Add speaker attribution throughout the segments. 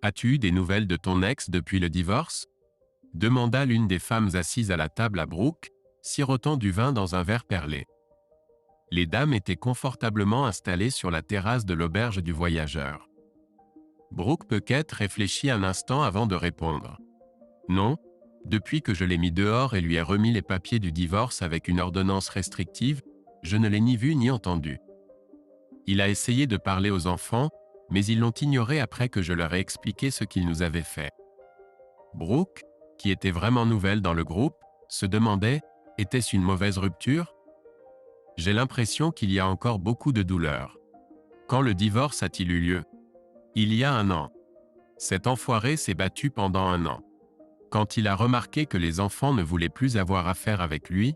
Speaker 1: As-tu eu des nouvelles de ton ex depuis le divorce? Demanda l'une des femmes assises à la table à Brooke, sirotant du vin dans un verre perlé. Les dames étaient confortablement installées sur la terrasse de l'auberge du voyageur. Brooke Puckett réfléchit un instant avant de répondre. Non, depuis que je l'ai mis dehors et lui ai remis les papiers du divorce avec une ordonnance restrictive, je ne l'ai ni vu ni entendu. Il a essayé de parler aux enfants, mais ils l'ont ignoré après que je leur ai expliqué ce qu'il nous avait fait. Brooke, qui était vraiment nouvelle dans le groupe, se demandait, était-ce une mauvaise rupture? J'ai l'impression qu'il y a encore beaucoup de douleur. Quand le divorce a-t-il eu lieu? Il y a 1 an. Cet enfoiré s'est battu pendant 1 an. Quand il a remarqué que les enfants ne voulaient plus avoir affaire avec lui,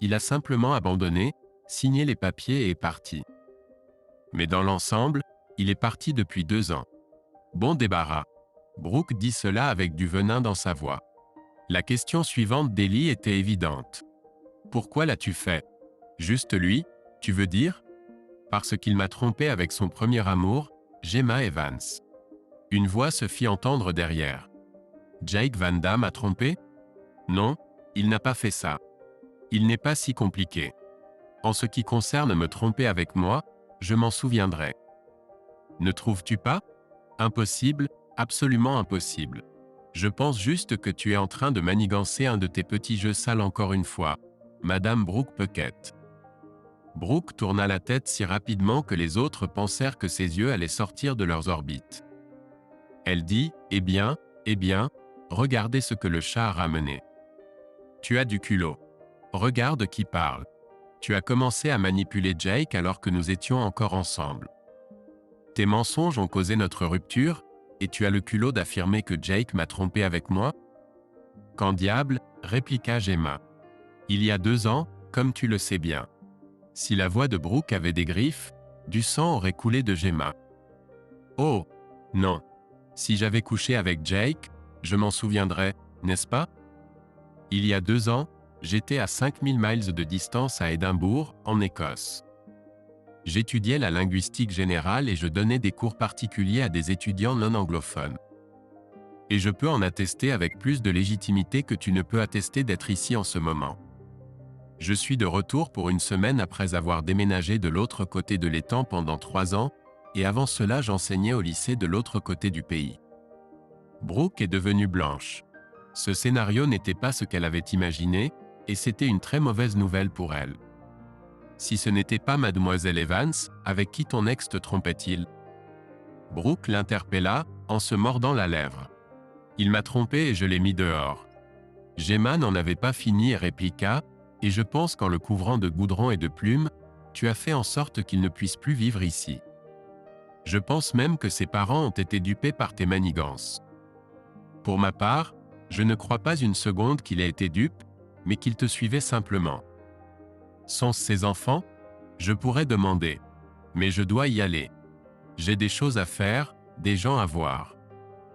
Speaker 1: il a simplement abandonné, signé les papiers et est parti. Mais dans l'ensemble, il est parti depuis 2 ans. Bon débarras. Brooke dit cela avec du venin dans sa voix. La question suivante d'Ellie était évidente. Pourquoi l'as-tu fait? Juste lui, tu veux dire? Parce qu'il m'a trompé avec son premier amour, Gemma Evans. Une voix se fit entendre derrière. Jake Van Damme a trompé? Non, il n'a pas fait ça. Il n'est pas si compliqué. En ce qui concerne me tromper avec moi, je m'en souviendrai. Ne trouves-tu pas? Impossible, absolument impossible. Je pense juste que tu es en train de manigancer un de tes petits jeux sales encore une fois, Madame Brooke Puckett. Brooke tourna la tête si rapidement que les autres pensèrent que ses yeux allaient sortir de leurs orbites. Elle dit, eh bien, regardez ce que le chat a ramené. Tu as du culot. Regarde qui parle. Tu as commencé à manipuler Jake alors que nous étions encore ensemble. Tes mensonges ont causé notre rupture, et tu as le culot d'affirmer que Jake m'a trompé avec moi? Qu'en diable, répliqua Gemma. Il y a 2 ans, comme tu le sais bien. Si la voix de Brooke avait des griffes, du sang aurait coulé de Gemma. Oh, non. Si j'avais couché avec Jake, je m'en souviendrais, n'est-ce pas? Il y a 2 ans, j'étais à 5000 miles de distance à Édimbourg, en Écosse. J'étudiais la linguistique générale et je donnais des cours particuliers à des étudiants non anglophones. Et je peux en attester avec plus de légitimité que tu ne peux attester d'être ici en ce moment. Je suis de retour pour 1 semaine après avoir déménagé de l'autre côté de l'étang pendant 3 ans, et avant cela j'enseignais au lycée de l'autre côté du pays. Brooke est devenue blanche. Ce scénario n'était pas ce qu'elle avait imaginé, et c'était une très mauvaise nouvelle pour elle. Si ce n'était pas Mademoiselle Evans, avec qui ton ex te trompait-il? Brooke l'interpella, en se mordant la lèvre. Il m'a trompé et je l'ai mis dehors. Gemma n'en avait pas fini et répliqua, et je pense qu'en le couvrant de goudron et de plumes, tu as fait en sorte qu'il ne puisse plus vivre ici. Je pense même que ses parents ont été dupés par tes manigances. Pour ma part, je ne crois pas une seconde qu'il ait été dupe, mais qu'il te suivait simplement. Sont-ce ses enfants? Je pourrais demander. Mais je dois y aller. J'ai des choses à faire, des gens à voir.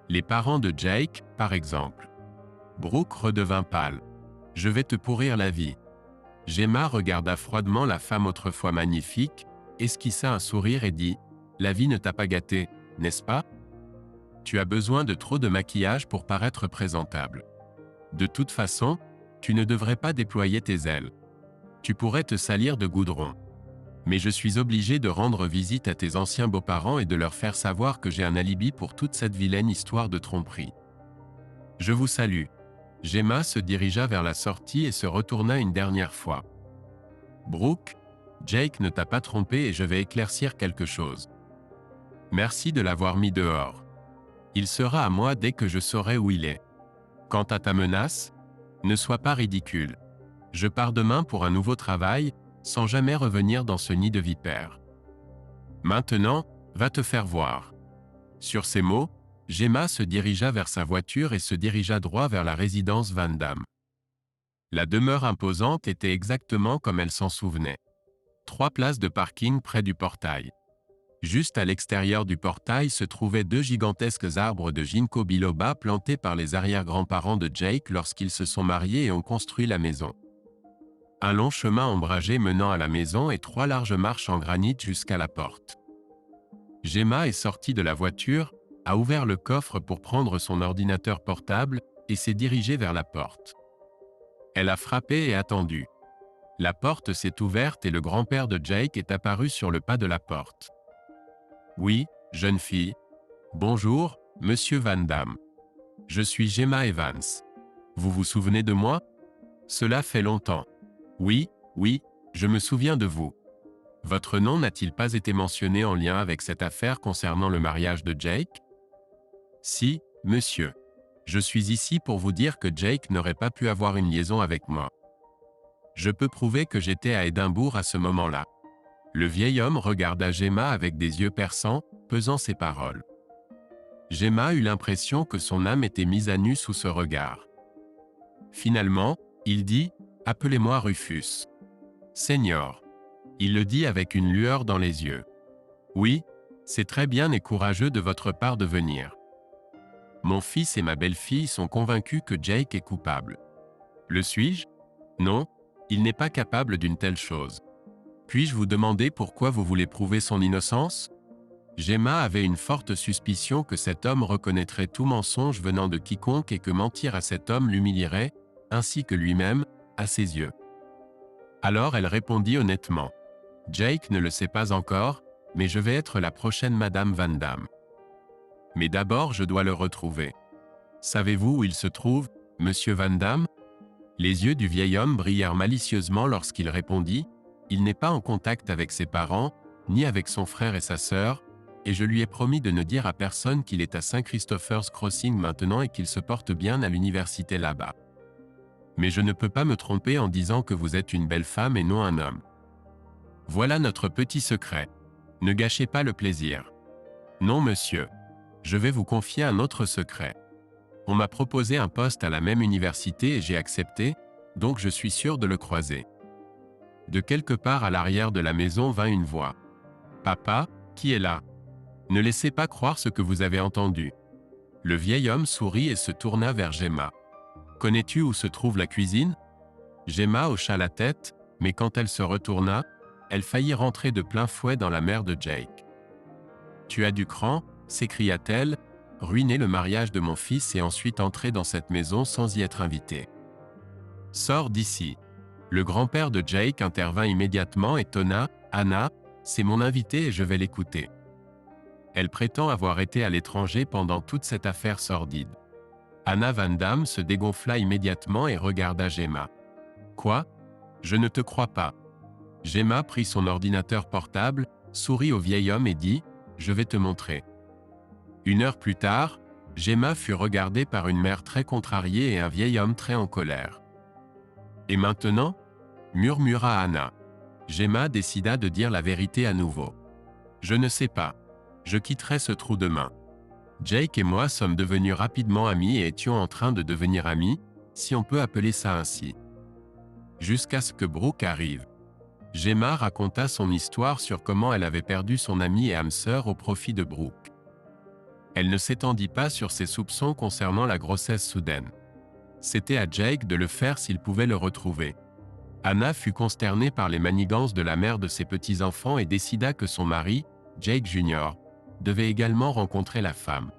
Speaker 1: Les parents de Jake, par exemple. Brooke redevint pâle. Je vais te pourrir la vie. Gemma regarda froidement la femme autrefois magnifique, esquissa un sourire et dit, la vie ne t'a pas gâté, n'est-ce pas? Tu as besoin de trop de maquillage pour paraître présentable. De toute façon, tu ne devrais pas déployer tes ailes. Tu pourrais te salir de goudron. Mais je suis obligé de rendre visite à tes anciens beaux-parents et de leur faire savoir que j'ai un alibi pour toute cette vilaine histoire de tromperie. Je vous salue. Gemma se dirigea vers la sortie et se retourna une dernière fois. Brooke, Jake ne t'a pas trompé et je vais éclaircir quelque chose. Merci de l'avoir mis dehors. Il sera à moi dès que je saurai où il est. Quant à ta menace, ne sois pas ridicule. Je pars demain pour un nouveau travail, sans jamais revenir dans ce nid de vipères. Maintenant, va te faire voir. Sur ces mots, Gemma se dirigea vers sa voiture et se dirigea droit vers la résidence Van Damme. La demeure imposante était exactement comme elle s'en souvenait. 3 places de parking près du portail. Juste à l'extérieur du portail se trouvaient 2 gigantesques arbres de ginkgo biloba plantés par les arrière-grands-parents de Jake lorsqu'ils se sont mariés et ont construit la maison. Un long chemin ombragé menant à la maison et 3 larges marches en granit jusqu'à la porte. Gemma est sortie de la voiture, a ouvert le coffre pour prendre son ordinateur portable et s'est dirigée vers la porte. Elle a frappé et attendu. La porte s'est ouverte et le grand-père de Jake est apparu sur le pas de la porte. « Oui, jeune fille. Bonjour, monsieur Van Damme. Je suis Gemma Evans. Vous vous souvenez de moi? Cela fait longtemps. Oui, je me souviens de vous. Votre nom n'a-t-il pas été mentionné en lien avec cette affaire concernant le mariage de Jake? Si, monsieur. Je suis ici pour vous dire que Jake n'aurait pas pu avoir une liaison avec moi. Je peux prouver que j'étais à Édimbourg à ce moment-là. » Le vieil homme regarda Gemma avec des yeux perçants, pesant ses paroles. Gemma eut l'impression que son âme était mise à nu sous ce regard. Finalement, il dit « Appelez-moi Rufus. »« Seigneur. » Il le dit avec une lueur dans les yeux. « Oui, c'est très bien et courageux de votre part de venir. Mon fils et ma belle-fille sont convaincus que Jake est coupable. Le suis-je? Non, il n'est pas capable d'une telle chose. Puis-je vous demander pourquoi vous voulez prouver son innocence? » Gemma avait une forte suspicion que cet homme reconnaîtrait tout mensonge venant de quiconque et que mentir à cet homme l'humilierait, ainsi que lui-même, à ses yeux. Alors elle répondit honnêtement. « Jake ne le sait pas encore, mais je vais être la prochaine Madame Van Damme. Mais d'abord je dois le retrouver. Savez-vous où il se trouve, monsieur Van Damme? » Les yeux du vieil homme brillèrent malicieusement lorsqu'il répondit « Il n'est pas en contact avec ses parents, ni avec son frère et sa sœur, et je lui ai promis de ne dire à personne qu'il est à St. Christopher's Crossing maintenant et qu'il se porte bien à l'université là-bas. Mais je ne peux pas me tromper en disant que vous êtes une belle femme et non un homme. Voilà notre petit secret. Ne gâchez pas le plaisir. Non, monsieur. Je vais vous confier un autre secret. On m'a proposé un poste à la même université et j'ai accepté, donc je suis sûr de le croiser. » De quelque part à l'arrière de la maison vint une voix. « Papa, qui est là? Ne laissez pas croire ce que vous avez entendu. » Le vieil homme sourit et se tourna vers Gemma. « Connais-tu où se trouve la cuisine? » Gemma hocha la tête, mais quand elle se retourna, elle faillit rentrer de plein fouet dans la mer de Jake. « Tu as du cran, » s'écria-t-elle, « ruiner le mariage de mon fils et ensuite entrer dans cette maison sans y être invitée. Sors d'ici. » Le grand-père de Jake intervint immédiatement et tonna « Anna, c'est mon invité et je vais l'écouter. Elle prétend avoir été à l'étranger pendant toute cette affaire sordide. » Anna Van Damme se dégonfla immédiatement et regarda Gemma. « Quoi? Je ne te crois pas. » Gemma prit son ordinateur portable, sourit au vieil homme et dit « Je vais te montrer. » Une heure plus tard, Gemma fut regardée par une mère très contrariée et un vieil homme très en colère. « Et maintenant ?» murmura Anna. Gemma décida de dire la vérité à nouveau. « Je ne sais pas. Je quitterai ce trou demain. Jake et moi sommes devenus rapidement amis et étions en train de devenir amis, si on peut appeler ça ainsi. Jusqu'à ce que Brooke arrive. » Gemma raconta son histoire sur comment elle avait perdu son amie et âme sœur au profit de Brooke. Elle ne s'étendit pas sur ses soupçons concernant la grossesse soudaine. C'était à Jake de le faire s'il pouvait le retrouver. Anna fut consternée par les manigances de la mère de ses petits-enfants et décida que son mari, Jake Jr., devait également rencontrer la femme.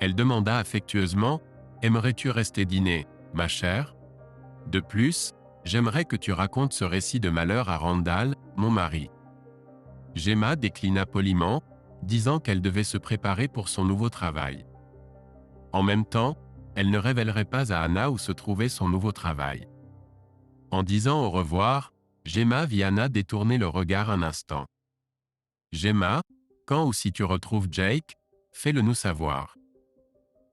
Speaker 1: Elle demanda affectueusement « Aimerais-tu rester dîner, ma chère? De plus, j'aimerais que tu racontes ce récit de malheur à Randall, mon mari. » Gemma déclina poliment, disant qu'elle devait se préparer pour son nouveau travail. En même temps, elle ne révélerait pas à Anna où se trouvait son nouveau travail. En disant au revoir, Gemma vit Anna détourner le regard un instant. « Gemma, quand ou si tu retrouves Jake, fais-le nous savoir.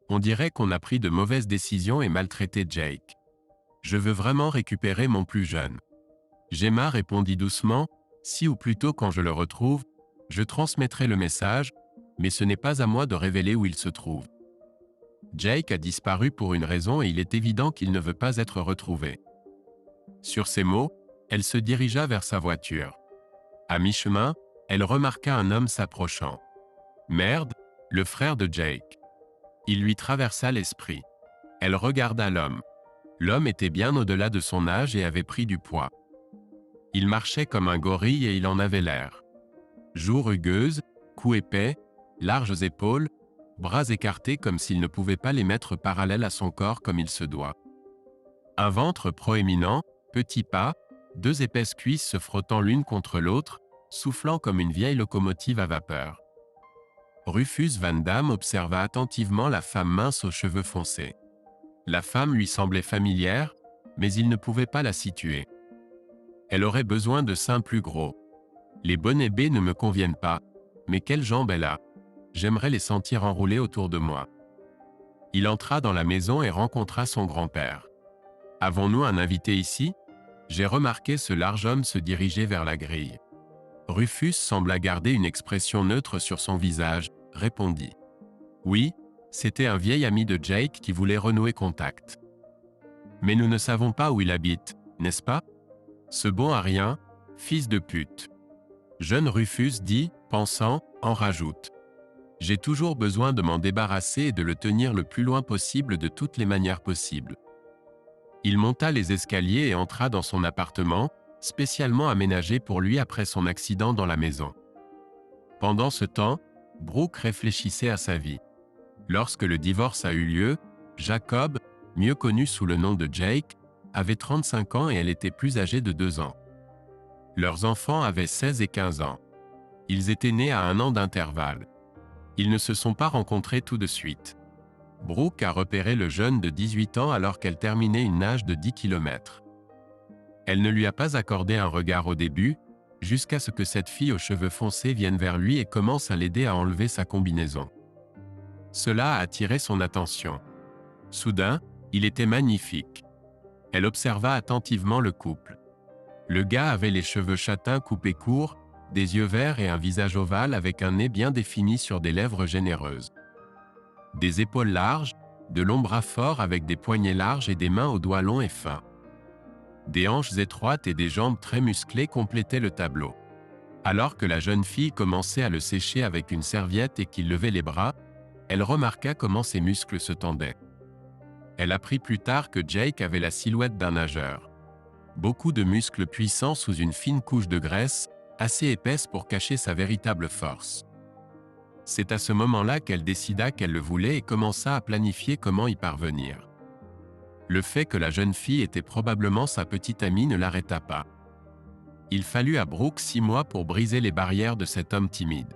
Speaker 1: On dirait qu'on a pris de mauvaises décisions et maltraité Jake. Je veux vraiment récupérer mon plus jeune. » Gemma répondit doucement, « Si ou plutôt quand je le retrouve, je transmettrai le message, mais ce n'est pas à moi de révéler où il se trouve. Jake a disparu pour une raison et il est évident qu'il ne veut pas être retrouvé. » Sur ces mots, elle se dirigea vers sa voiture. À mi-chemin, elle remarqua un homme s'approchant. Merde, le frère de Jake. Il lui traversa l'esprit. Elle regarda l'homme. L'homme était bien au-delà de son âge et avait pris du poids. Il marchait comme un gorille et il en avait l'air. Joue rugueuse, cou épais, larges épaules, bras écartés comme s'il ne pouvait pas les mettre parallèles à son corps comme il se doit. Un ventre proéminent, petits pas, deux épaisses cuisses se frottant l'une contre l'autre, soufflant comme une vieille locomotive à vapeur. Rufus Van Damme observa attentivement la femme mince aux cheveux foncés. La femme lui semblait familière, mais il ne pouvait pas la situer. Elle aurait besoin de seins plus gros. Les bonnets B ne me conviennent pas, mais quelles jambes elle a! J'aimerais les sentir enroulées autour de moi. Il entra dans la maison et rencontra son grand-père. « Avons-nous un invité ici ?» J'ai remarqué ce large homme se diriger vers la grille. Rufus sembla garder une expression neutre sur son visage, répondit. Oui, c'était un vieil ami de Jake qui voulait renouer contact. Mais nous ne savons pas où il habite, n'est-ce pas? Ce bon à rien, fils de pute. Jeune Rufus dit, pensant, en rajoute. J'ai toujours besoin de m'en débarrasser et de le tenir le plus loin possible de toutes les manières possibles. Il monta les escaliers et entra dans son appartement, spécialement aménagé pour lui après son accident dans la maison. Pendant ce temps, Brooke réfléchissait à sa vie. Lorsque le divorce a eu lieu, Jacob, mieux connu sous le nom de Jake, avait 35 ans et elle était plus âgée de 2 ans. Leurs enfants avaient 16 et 15 ans. Ils étaient nés à 1 an d'intervalle. Ils ne se sont pas rencontrés tout de suite. Brooke a repéré le jeune de 18 ans alors qu'elle terminait une nage de 10 km. Elle ne lui a pas accordé un regard au début, jusqu'à ce que cette fille aux cheveux foncés vienne vers lui et commence à l'aider à enlever sa combinaison. Cela a attiré son attention. Soudain, il était magnifique. Elle observa attentivement le couple. Le gars avait les cheveux châtains coupés courts, des yeux verts et un visage ovale avec un nez bien défini sur des lèvres généreuses. Des épaules larges, de longs bras forts avec des poignets larges et des mains aux doigts longs et fins. Des hanches étroites et des jambes très musclées complétaient le tableau. Alors que la jeune fille commençait à le sécher avec une serviette et qu'il levait les bras, elle remarqua comment ses muscles se tendaient. Elle apprit plus tard que Jake avait la silhouette d'un nageur. Beaucoup de muscles puissants sous une fine couche de graisse, assez épaisse pour cacher sa véritable force. C'est à ce moment-là qu'elle décida qu'elle le voulait et commença à planifier comment y parvenir. Le fait que la jeune fille était probablement sa petite amie ne l'arrêta pas. Il fallut à Brooke 6 mois pour briser les barrières de cet homme timide.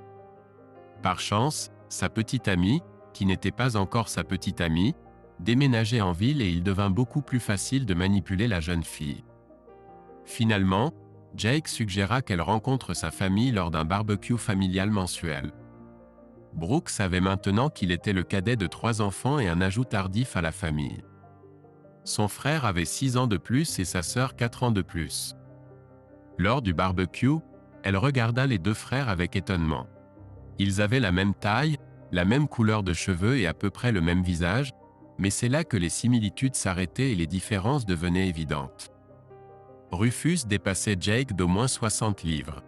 Speaker 1: Par chance, sa petite amie, qui n'était pas encore sa petite amie, déménageait en ville et il devint beaucoup plus facile de manipuler la jeune fille. Finalement, Jake suggéra qu'elle rencontre sa famille lors d'un barbecue familial mensuel. Brooke savait maintenant qu'il était le cadet de 3 enfants et un ajout tardif à la famille. Son frère avait 6 ans de plus et sa sœur 4 ans de plus. Lors du barbecue, elle regarda les 2 frères avec étonnement. Ils avaient la même taille, la même couleur de cheveux et à peu près le même visage, mais c'est là que les similitudes s'arrêtaient et les différences devenaient évidentes. Rufus dépassait Jake d'au moins 60 livres.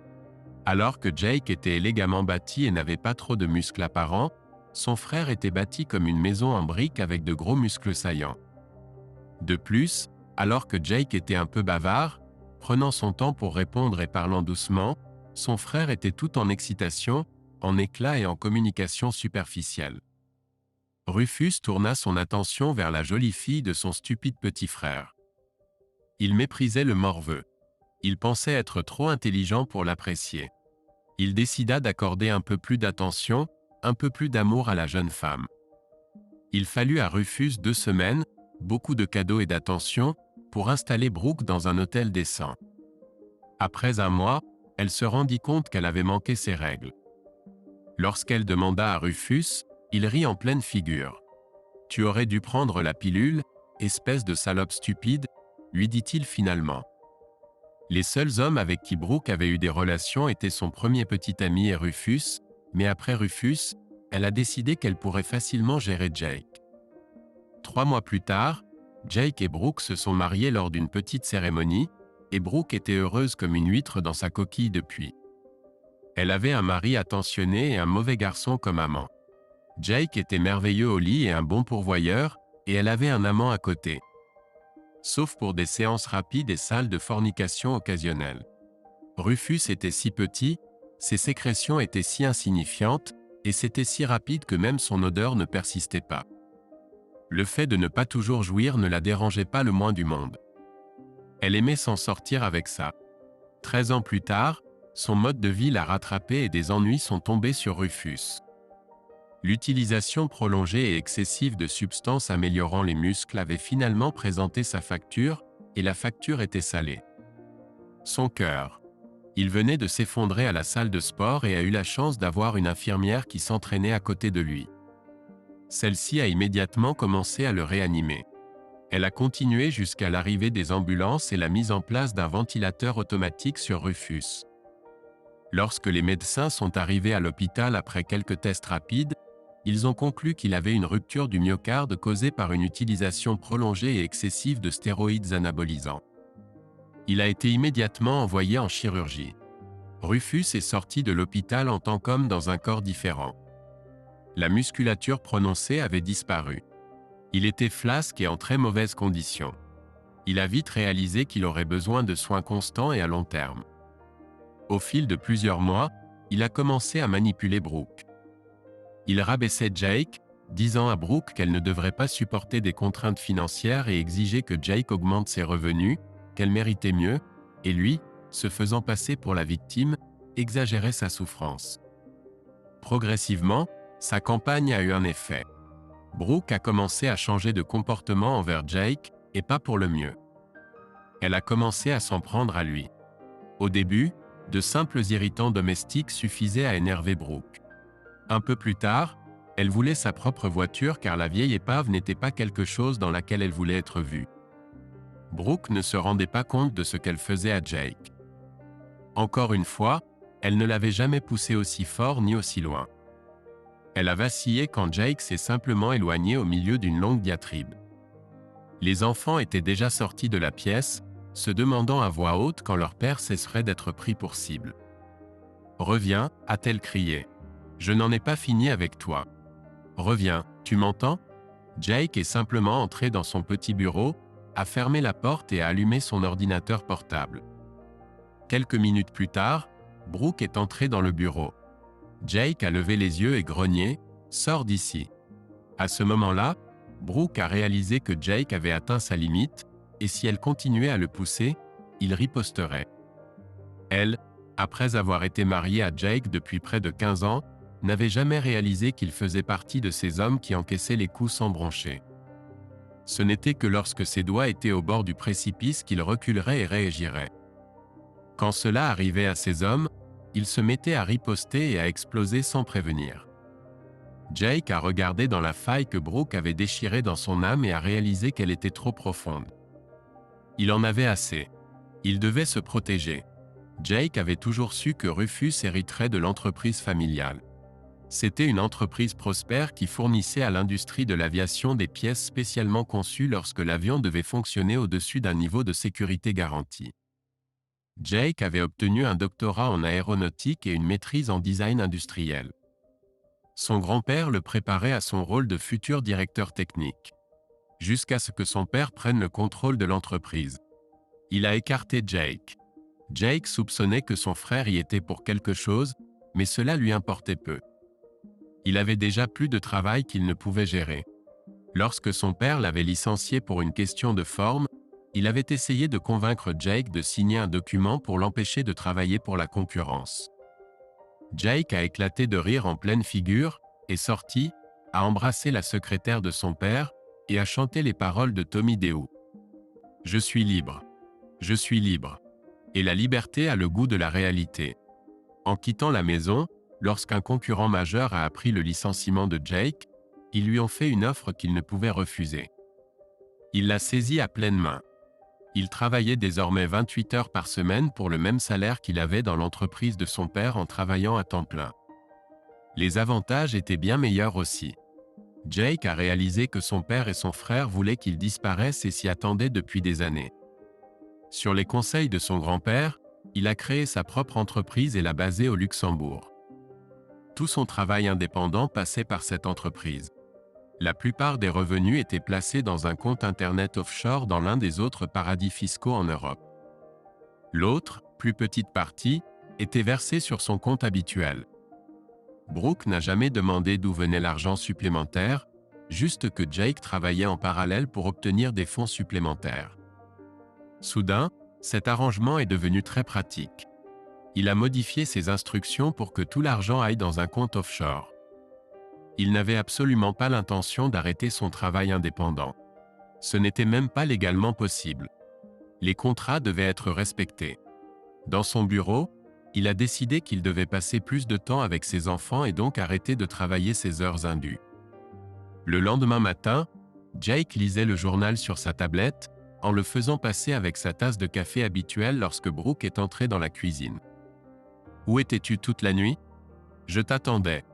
Speaker 1: Alors que Jake était élégamment bâti et n'avait pas trop de muscles apparents, son frère était bâti comme une maison en briques avec de gros muscles saillants. De plus, alors que Jake était un peu bavard, prenant son temps pour répondre et parlant doucement, son frère était tout en excitation, en éclat et en communication superficielle. Rufus tourna son attention vers la jolie fille de son stupide petit frère. Il méprisait le morveux. Il pensait être trop intelligent pour l'apprécier. Il décida d'accorder un peu plus d'attention, un peu plus d'amour à la jeune femme. Il fallut à Rufus 2 semaines, beaucoup de cadeaux et d'attention, pour installer Brooke dans un hôtel décent. Après 1 mois, elle se rendit compte qu'elle avait manqué ses règles. Lorsqu'elle demanda à Rufus, il rit en pleine figure. « Tu aurais dû prendre la pilule, espèce de salope stupide », lui dit-il finalement. Les seuls hommes avec qui Brooke avait eu des relations étaient son premier petit ami et Rufus, mais après Rufus, elle a décidé qu'elle pourrait facilement gérer Jake. 3 mois plus tard, Jake et Brooke se sont mariés lors d'une petite cérémonie, et Brooke était heureuse comme une huître dans sa coquille depuis. Elle avait un mari attentionné et un mauvais garçon comme amant. Jake était merveilleux au lit et un bon pourvoyeur, et elle avait un amant à côté. Sauf pour des séances rapides et sales de fornication occasionnelles. Rufus était si petit, ses sécrétions étaient si insignifiantes, et c'était si rapide que même son odeur ne persistait pas. Le fait de ne pas toujours jouir ne la dérangeait pas le moins du monde. Elle aimait s'en sortir avec ça. 13 ans plus tard, son mode de vie l'a rattrapée et des ennuis sont tombés sur Rufus. L'utilisation prolongée et excessive de substances améliorant les muscles avait finalement présenté sa facture, et la facture était salée. Son cœur. Il venait de s'effondrer à la salle de sport et a eu la chance d'avoir une infirmière qui s'entraînait à côté de lui. Celle-ci a immédiatement commencé à le réanimer. Elle a continué jusqu'à l'arrivée des ambulances et la mise en place d'un ventilateur automatique sur Rufus. Lorsque les médecins sont arrivés à l'hôpital après quelques tests rapides, ils ont conclu qu'il avait une rupture du myocarde causée par une utilisation prolongée et excessive de stéroïdes anabolisants. Il a été immédiatement envoyé en chirurgie. Rufus est sorti de l'hôpital en tant qu'homme dans un corps différent. La musculature prononcée avait disparu. Il était flasque et en très mauvaise condition. Il a vite réalisé qu'il aurait besoin de soins constants et à long terme. Au fil de plusieurs mois, il a commencé à manipuler Brooke. Il rabaissait Jake, disant à Brooke qu'elle ne devrait pas supporter des contraintes financières et exigeait que Jake augmente ses revenus, qu'elle méritait mieux, et lui, se faisant passer pour la victime, exagérait sa souffrance. Progressivement, sa campagne a eu un effet. Brooke a commencé à changer de comportement envers Jake, et pas pour le mieux. Elle a commencé à s'en prendre à lui. Au début, de simples irritants domestiques suffisaient à énerver Brooke. Un peu plus tard, elle voulait sa propre voiture car la vieille épave n'était pas quelque chose dans laquelle elle voulait être vue. Brooke ne se rendait pas compte de ce qu'elle faisait à Jake. Encore une fois, elle ne l'avait jamais poussé aussi fort ni aussi loin. Elle a vacillé quand Jake s'est simplement éloigné au milieu d'une longue diatribe. Les enfants étaient déjà sortis de la pièce, se demandant à voix haute quand leur père cesserait d'être pris pour cible. « Reviens » a-t-elle crié. « Je n'en ai pas fini avec toi. Reviens, tu m'entends » Jake est simplement entré dans son petit bureau, a fermé la porte et a allumé son ordinateur portable. Quelques minutes plus tard, Brooke est entré dans le bureau. Jake a levé les yeux et grogné « Sors d'ici ». À ce moment-là, Brooke a réalisé que Jake avait atteint sa limite, et si elle continuait à le pousser, il riposterait. Elle, après avoir été mariée à Jake depuis près de 15 ans, n'avait jamais réalisé qu'il faisait partie de ces hommes qui encaissaient les coups sans broncher. Ce n'était que lorsque ses doigts étaient au bord du précipice qu'il reculerait et réagirait. Quand cela arrivait à ces hommes, ils se mettaient à riposter et à exploser sans prévenir. Jake a regardé dans la faille que Brooke avait déchirée dans son âme et a réalisé qu'elle était trop profonde. Il en avait assez. Il devait se protéger. Jake avait toujours su que Rufus hériterait de l'entreprise familiale. C'était une entreprise prospère qui fournissait à l'industrie de l'aviation des pièces spécialement conçues lorsque l'avion devait fonctionner au-dessus d'un niveau de sécurité garanti. Jake avait obtenu un doctorat en aéronautique et une maîtrise en design industriel. Son grand-père le préparait à son rôle de futur directeur technique. Jusqu'à ce que son père prenne le contrôle de l'entreprise. Il a écarté Jake. Jake soupçonnait que son frère y était pour quelque chose, mais cela lui importait peu. Il avait déjà plus de travail qu'il ne pouvait gérer. Lorsque son père l'avait licencié pour une question de forme, il avait essayé de convaincre Jake de signer un document pour l'empêcher de travailler pour la concurrence. Jake a éclaté de rire en pleine figure, est sorti, a embrassé la secrétaire de son père, et a chanté les paroles de Tommy Deo. « Je suis libre. Je suis libre. » Et la liberté a le goût de la réalité. En quittant la maison, lorsqu'un concurrent majeur a appris le licenciement de Jake, ils lui ont fait une offre qu'il ne pouvait refuser. Il l'a saisie à pleine main. Il travaillait désormais 28 heures par semaine pour le même salaire qu'il avait dans l'entreprise de son père en travaillant à temps plein. Les avantages étaient bien meilleurs aussi. Jake a réalisé que son père et son frère voulaient qu'il disparaisse et s'y attendaient depuis des années. Sur les conseils de son grand-père, il a créé sa propre entreprise et l'a basée au Luxembourg. Tout son travail indépendant passait par cette entreprise. La plupart des revenus étaient placés dans un compte Internet offshore dans l'un des autres paradis fiscaux en Europe. L'autre, plus petite partie, était versée sur son compte habituel. Brooke n'a jamais demandé d'où venait l'argent supplémentaire, juste que Jake travaillait en parallèle pour obtenir des fonds supplémentaires. Soudain, cet arrangement est devenu très pratique. Il a modifié ses instructions pour que tout l'argent aille dans un compte offshore. Il n'avait absolument pas l'intention d'arrêter son travail indépendant. Ce n'était même pas légalement possible. Les contrats devaient être respectés. Dans son bureau, il a décidé qu'il devait passer plus de temps avec ses enfants et donc arrêter de travailler ses heures indues. Le lendemain matin, Jake lisait le journal sur sa tablette, en le faisant passer avec sa tasse de café habituelle lorsque Brooke est entré dans la cuisine. « Où étais-tu toute la nuit ? Je t'attendais.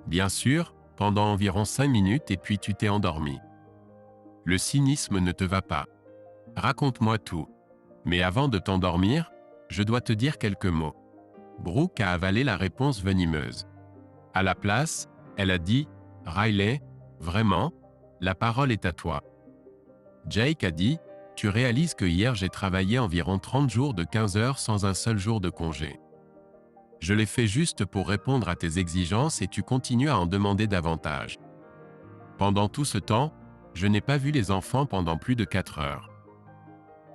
Speaker 1: Bien sûr, pendant environ 5 minutes et puis tu t'es endormi. Le cynisme ne te va pas. Raconte-moi tout. Mais avant de t'endormir, je dois te dire quelques mots. » Brooke a avalé la réponse venimeuse. À la place, elle a dit « Riley, vraiment, la parole est à toi. » Jake a dit « Tu réalises que hier j'ai travaillé environ 30 jours de 15 heures sans un seul jour de congé. Je l'ai fait juste pour répondre à tes exigences et tu continues à en demander davantage. Pendant tout ce temps, je n'ai pas vu les enfants pendant plus de 4 heures.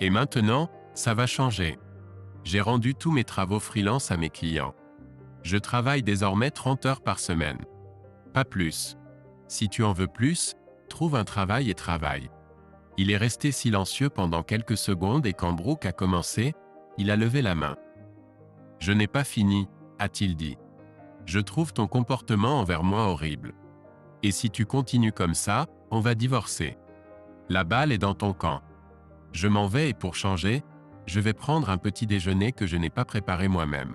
Speaker 1: Et maintenant, ça va changer. J'ai rendu tous mes travaux freelance à mes clients. Je travaille désormais 30 heures par semaine. Pas plus. Si tu en veux plus, trouve un travail et travaille. » Il est resté silencieux pendant quelques secondes et quand Brooke a commencé, il a levé la main. « Je n'ai pas fini, » a-t-il dit. « Je trouve ton comportement envers moi horrible. Et si tu continues comme ça, on va divorcer. La balle est dans ton camp. Je m'en vais et pour changer, je vais prendre un petit déjeuner que je n'ai pas préparé moi-même. »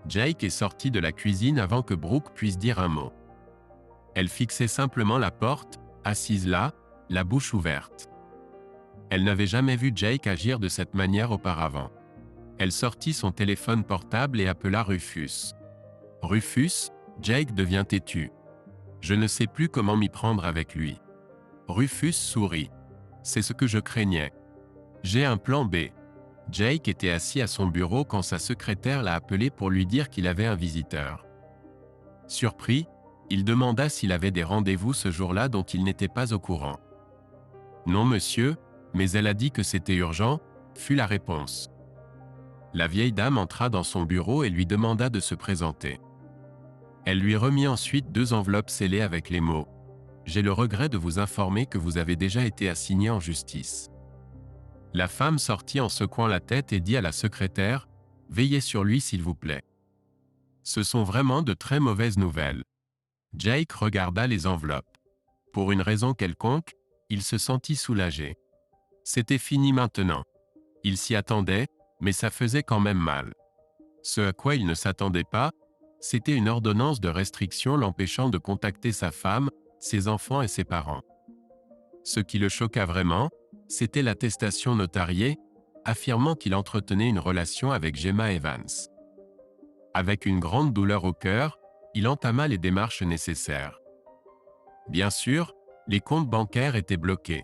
Speaker 1: Jake est sorti de la cuisine avant que Brooke puisse dire un mot. Elle fixait simplement la porte, assise là, la bouche ouverte. Elle n'avait jamais vu Jake agir de cette manière auparavant. Elle sortit son téléphone portable et appela Rufus. « Rufus, Jake devient têtu. Je ne sais plus comment m'y prendre avec lui. » Rufus sourit. « C'est ce que je craignais. J'ai un plan B. » Jake était assis à son bureau quand sa secrétaire l'a appelé pour lui dire qu'il avait un visiteur. Surpris, il demanda s'il avait des rendez-vous ce jour-là dont il n'était pas au courant. « Non monsieur, mais elle a dit que c'était urgent », fut la réponse. La vieille dame entra dans son bureau et lui demanda de se présenter. Elle lui remit ensuite 2 enveloppes scellées avec les mots « J'ai le regret de vous informer que vous avez déjà été assigné en justice. » La femme sortit en secouant la tête et dit à la secrétaire « Veillez sur lui s'il vous plaît. » Ce sont vraiment de très mauvaises nouvelles. Jake regarda les enveloppes. Pour une raison quelconque, il se sentit soulagé. C'était fini maintenant. Il s'y attendait, mais ça faisait quand même mal. Ce à quoi il ne s'attendait pas, c'était une ordonnance de restriction l'empêchant de contacter sa femme, ses enfants et ses parents. Ce qui le choqua vraiment, c'était l'attestation notariée, affirmant qu'il entretenait une relation avec Gemma Evans. Avec une grande douleur au cœur, il entama les démarches nécessaires. Bien sûr, les comptes bancaires étaient bloqués.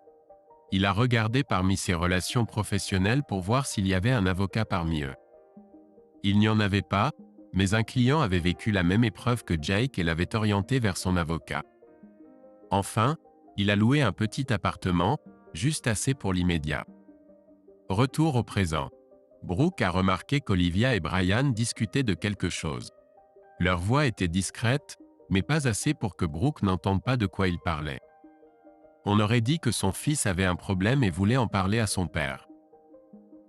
Speaker 1: Il a regardé parmi ses relations professionnelles pour voir s'il y avait un avocat parmi eux. Il n'y en avait pas, mais un client avait vécu la même épreuve que Jake et l'avait orienté vers son avocat. Enfin, il a loué un petit appartement, juste assez pour l'immédiat. Retour au présent. Brooke a remarqué qu'Olivia et Brian discutaient de quelque chose. Leur voix était discrète, mais pas assez pour que Brooke n'entende pas de quoi ils parlaient. On aurait dit que son fils avait un problème et voulait en parler à son père.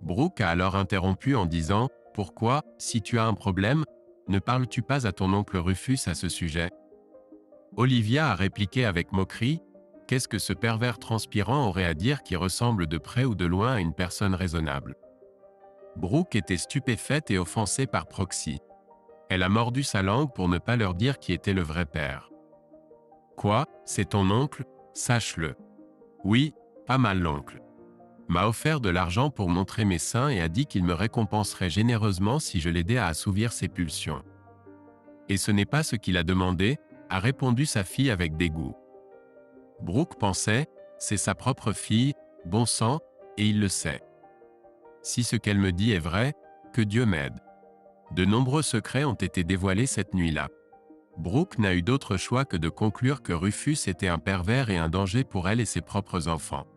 Speaker 1: Brooke a alors interrompu en disant « Pourquoi, si tu as un problème, ne parles-tu pas à ton oncle Rufus à ce sujet ?» Olivia a répliqué avec moquerie « Qu'est-ce que ce pervers transpirant aurait à dire qui ressemble de près ou de loin à une personne raisonnable ?» Brooke était stupéfaite et offensée par proxy. Elle a mordu sa langue pour ne pas leur dire qui était le vrai père. « Quoi, c'est ton oncle ? Sache-le. »« Oui, pas mal l'oncle. M'a offert de l'argent pour montrer mes seins et a dit qu'il me récompenserait généreusement si je l'aidais à assouvir ses pulsions. Et ce n'est pas ce qu'il a demandé, » a répondu sa fille avec dégoût. Brooke pensait, c'est sa propre fille, bon sang, et il le sait. Si ce qu'elle me dit est vrai, que Dieu m'aide. De nombreux secrets ont été dévoilés cette nuit-là. Brooke n'a eu d'autre choix que de conclure que Rufus était un pervers et un danger pour elle et ses propres enfants.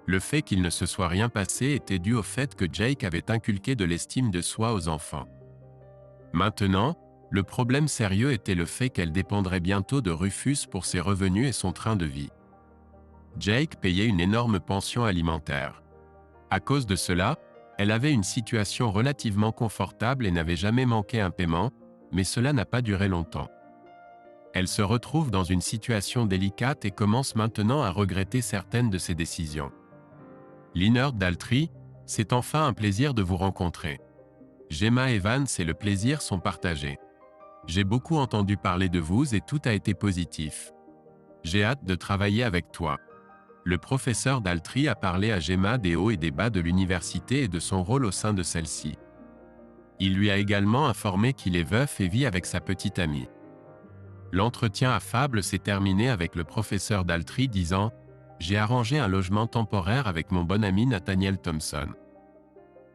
Speaker 1: Le fait qu'il ne se soit rien passé était dû au fait que Jake avait inculqué de l'estime de soi aux enfants. Maintenant, le problème sérieux était le fait qu'elle dépendrait bientôt de Rufus pour ses revenus et son train de vie. Jake payait une énorme pension alimentaire. À cause de cela, elle avait une situation relativement confortable et n'avait jamais manqué un paiement, mais cela n'a pas duré longtemps. Elle se retrouve dans une situation délicate et commence maintenant à regretter certaines de ses décisions. Lynyrd Daltrey, c'est enfin un plaisir de vous rencontrer. Gemma Evans et le plaisir sont partagés. J'ai beaucoup entendu parler de vous et tout a été positif. J'ai hâte de travailler avec toi. Le professeur Daltrey a parlé à Gemma des hauts et des bas de l'université et de son rôle au sein de celle-ci. Il lui a également informé qu'il est veuf et vit avec sa petite amie. L'entretien affable s'est terminé avec le professeur Daltrey disant « J'ai arrangé un logement temporaire avec mon bon ami Nathaniel Thompson.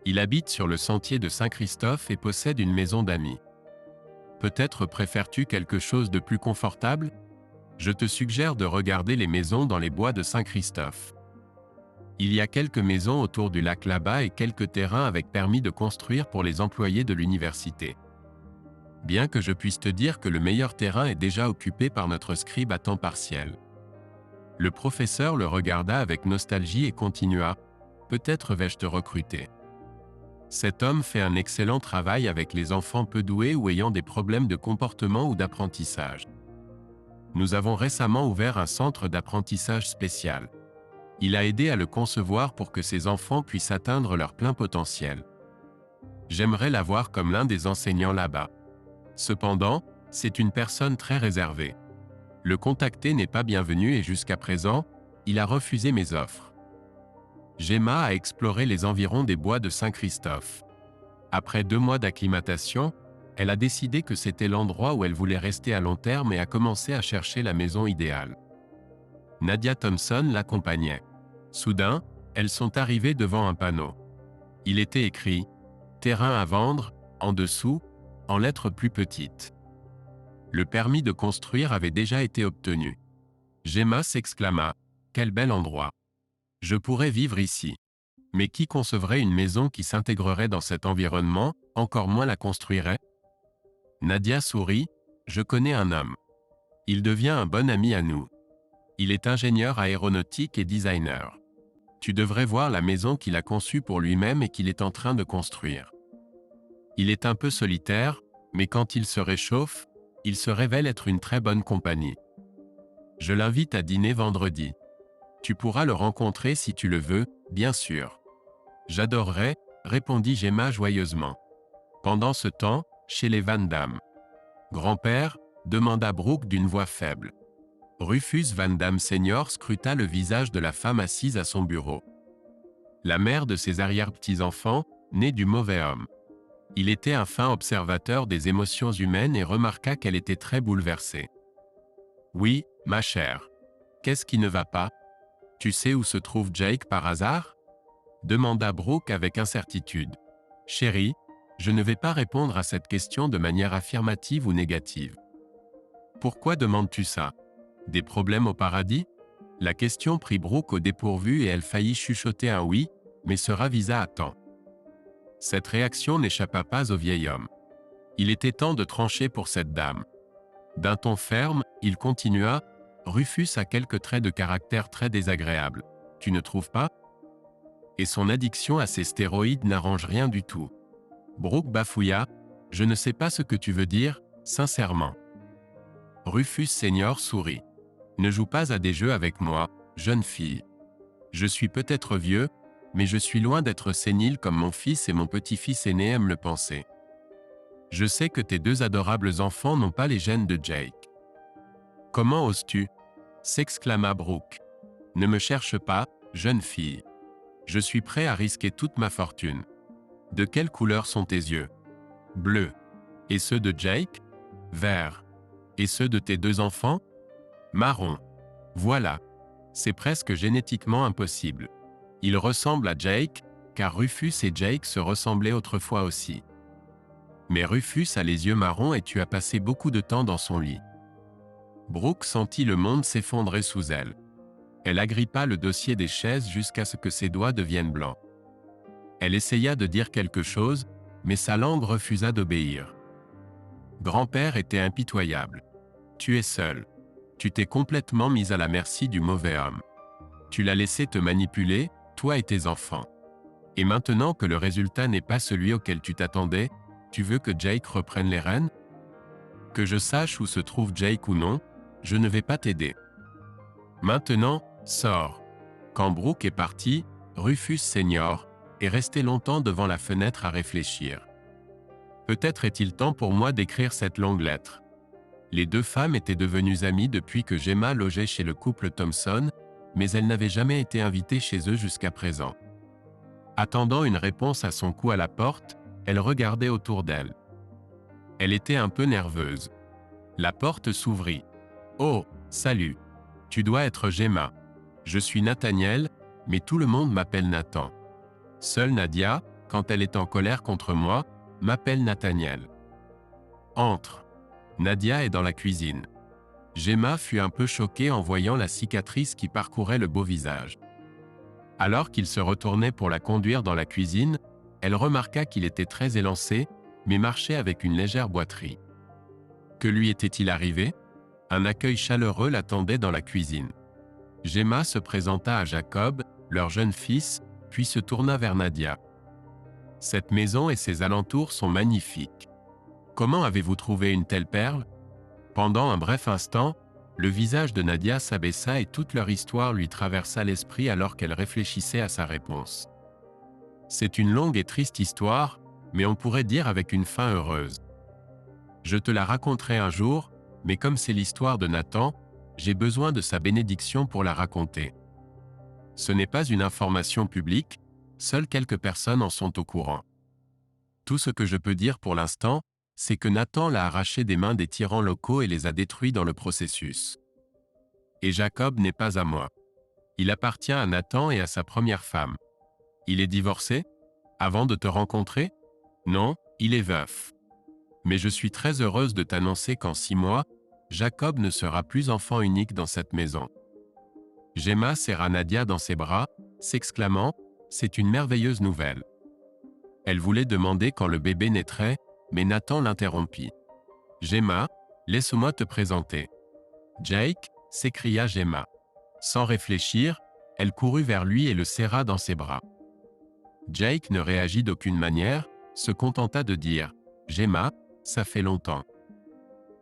Speaker 1: Il habite sur le sentier de Saint-Christophe et possède une maison d'amis. Peut-être préfères-tu quelque chose de plus confortable ? Je te suggère de regarder les maisons dans les bois de Saint-Christophe. Il y a quelques maisons autour du lac là-bas et quelques terrains avec permis de construire pour les employés de l'université. Bien que je puisse te dire que le meilleur terrain est déjà occupé par notre scribe à temps partiel. » Le professeur le regarda avec nostalgie et continua « Peut-être vais-je te recruter. Cet homme fait un excellent travail avec les enfants peu doués ou ayant des problèmes de comportement ou d'apprentissage. Nous avons récemment ouvert un centre d'apprentissage spécial. Il a aidé à le concevoir pour que ces enfants puissent atteindre leur plein potentiel. J'aimerais l'avoir comme l'un des enseignants là-bas. Cependant, c'est une personne très réservée. Le contacter n'est pas bienvenu et jusqu'à présent, il a refusé mes offres. Gemma a exploré les environs des bois de Saint-Christophe. Après 2 mois d'acclimatation, elle a décidé que c'était l'endroit où elle voulait rester à long terme et a commencé à chercher la maison idéale. Nadia Thompson l'accompagnait. Soudain, elles sont arrivées devant un panneau. Il était écrit « Terrain à vendre », en dessous, en lettres plus petites. Le permis de construire avait déjà été obtenu. Gemma s'exclama « Quel bel endroit ! Je pourrais vivre ici. Mais qui concevrait une maison qui s'intégrerait dans cet environnement, encore moins la construirait ?» Nadia sourit « Je connais un homme. Il devient un bon ami à nous. Il est ingénieur aéronautique et designer. Tu devrais voir la maison qu'il a conçue pour lui-même et qu'il est en train de construire. Il est un peu solitaire, mais quand il se réchauffe, il se révèle être une très bonne compagnie. Je l'invite à dîner vendredi. Tu pourras le rencontrer si tu le veux, bien sûr. » J'adorerais, répondit Gemma joyeusement. Pendant ce temps, chez les Van Damme. Grand-père, demanda Brooke d'une voix faible. Rufus Van Damme Senior scruta le visage de la femme assise à son bureau. La mère de ses arrière-petits-enfants, née du mauvais homme. Il était un fin observateur des émotions humaines et remarqua qu'elle était très bouleversée. « Oui, ma chère. Qu'est-ce qui ne va pas? Tu sais où se trouve Jake par hasard ?» demanda Brooke avec incertitude. « Chérie, je ne vais pas répondre à cette question de manière affirmative ou négative. »« Pourquoi demandes-tu ça? Des problèmes au paradis ?» La question prit Brooke au dépourvu et elle faillit chuchoter un oui, mais se ravisa à temps. Cette réaction n'échappa pas au vieil homme. Il était temps de trancher pour cette dame. D'un ton ferme, il continua « Rufus a quelques traits de caractère très désagréables. Tu ne trouves pas? Et son addiction à ces stéroïdes n'arrange rien du tout. » Brooke bafouilla « Je ne sais pas ce que tu veux dire, sincèrement. » Rufus Senior sourit. « Ne joue pas à des jeux avec moi, jeune fille. Je suis peut-être vieux, mais je suis loin d'être sénile comme mon fils et mon petit-fils aîné aiment le penser. Je sais que tes 2 adorables enfants n'ont pas les gènes de Jake. »« Comment oses-tu » s'exclama Brooke. « Ne me cherche pas, jeune fille. Je suis prêt à risquer toute ma fortune. De quelle couleur sont tes yeux? Bleus. Et ceux de Jake? Vert. Et ceux de tes 2 enfants? Marron. Voilà. C'est presque génétiquement impossible. Il ressemble à Jake, car Rufus et Jake se ressemblaient autrefois aussi. Mais Rufus a les yeux marrons et tu as passé beaucoup de temps dans son lit. » Brooke sentit le monde s'effondrer sous elle. Elle agrippa le dossier des chaises jusqu'à ce que ses doigts deviennent blancs. Elle essaya de dire quelque chose, mais sa langue refusa d'obéir. Grand-père était impitoyable. « Tu es seul. Tu t'es complètement mise à la merci du mauvais homme. Tu l'as laissé te manipuler, toi et tes enfants. Et maintenant que le résultat n'est pas celui auquel tu t'attendais, tu veux que Jake reprenne les rênes? Que je sache où se trouve Jake ou non, je ne vais pas t'aider. Maintenant, sors. » Quand Brooke est parti, Rufus Senior est resté longtemps devant la fenêtre à réfléchir. Peut-être est-il temps pour moi d'écrire cette longue lettre. Les deux femmes étaient devenues amies depuis que Gemma logeait chez le couple Thompson, mais elles n'avaient jamais été invitées chez eux jusqu'à présent. Attendant une réponse à son coup à la porte, elle regardait autour d'elle. Elle était un peu nerveuse. La porte s'ouvrit. « Oh, salut. Tu dois être Gemma. Je suis Nathaniel, mais tout le monde m'appelle Nathan. Seule Nadia, quand elle est en colère contre moi, m'appelle Nathaniel. Entre. » Nadia est dans la cuisine. Gemma fut un peu choquée en voyant la cicatrice qui parcourait le beau visage. Alors qu'il se retournait pour la conduire dans la cuisine, elle remarqua qu'il était très élancé, mais marchait avec une légère boiterie. Que lui était-il arrivé? Un accueil chaleureux l'attendait dans la cuisine. Gemma se présenta à Jacob, leur jeune fils, puis se tourna vers Nadia. « Cette maison et ses alentours sont magnifiques. Comment avez-vous trouvé une telle perle ?» Pendant un bref instant, le visage de Nadia s'abaissa et toute leur histoire lui traversa l'esprit alors qu'elle réfléchissait à sa réponse. C'est une longue et triste histoire, mais on pourrait dire avec une fin heureuse. Je te la raconterai un jour, mais comme c'est l'histoire de Nathan, j'ai besoin de sa bénédiction pour la raconter. Ce n'est pas une information publique, seules quelques personnes en sont au courant. Tout ce que je peux dire pour l'instant, c'est que Nathan l'a arraché des mains des tyrans locaux et les a détruits dans le processus. Et Jacob n'est pas à moi. Il appartient à Nathan et à sa première femme. Il est divorcé? Avant de te rencontrer? Non, il est veuf. Mais je suis très heureuse de t'annoncer qu'en 6 mois, Jacob ne sera plus enfant unique dans cette maison. Gemma serra Nadia dans ses bras, s'exclamant « C'est une merveilleuse nouvelle ». Elle voulait demander quand le bébé naîtrait, mais Nathan l'interrompit. « Gemma, laisse-moi te présenter. »« Jake » s'écria Gemma. Sans réfléchir, elle courut vers lui et le serra dans ses bras. Jake ne réagit d'aucune manière, se contenta de dire « Gemma, ça fait longtemps. »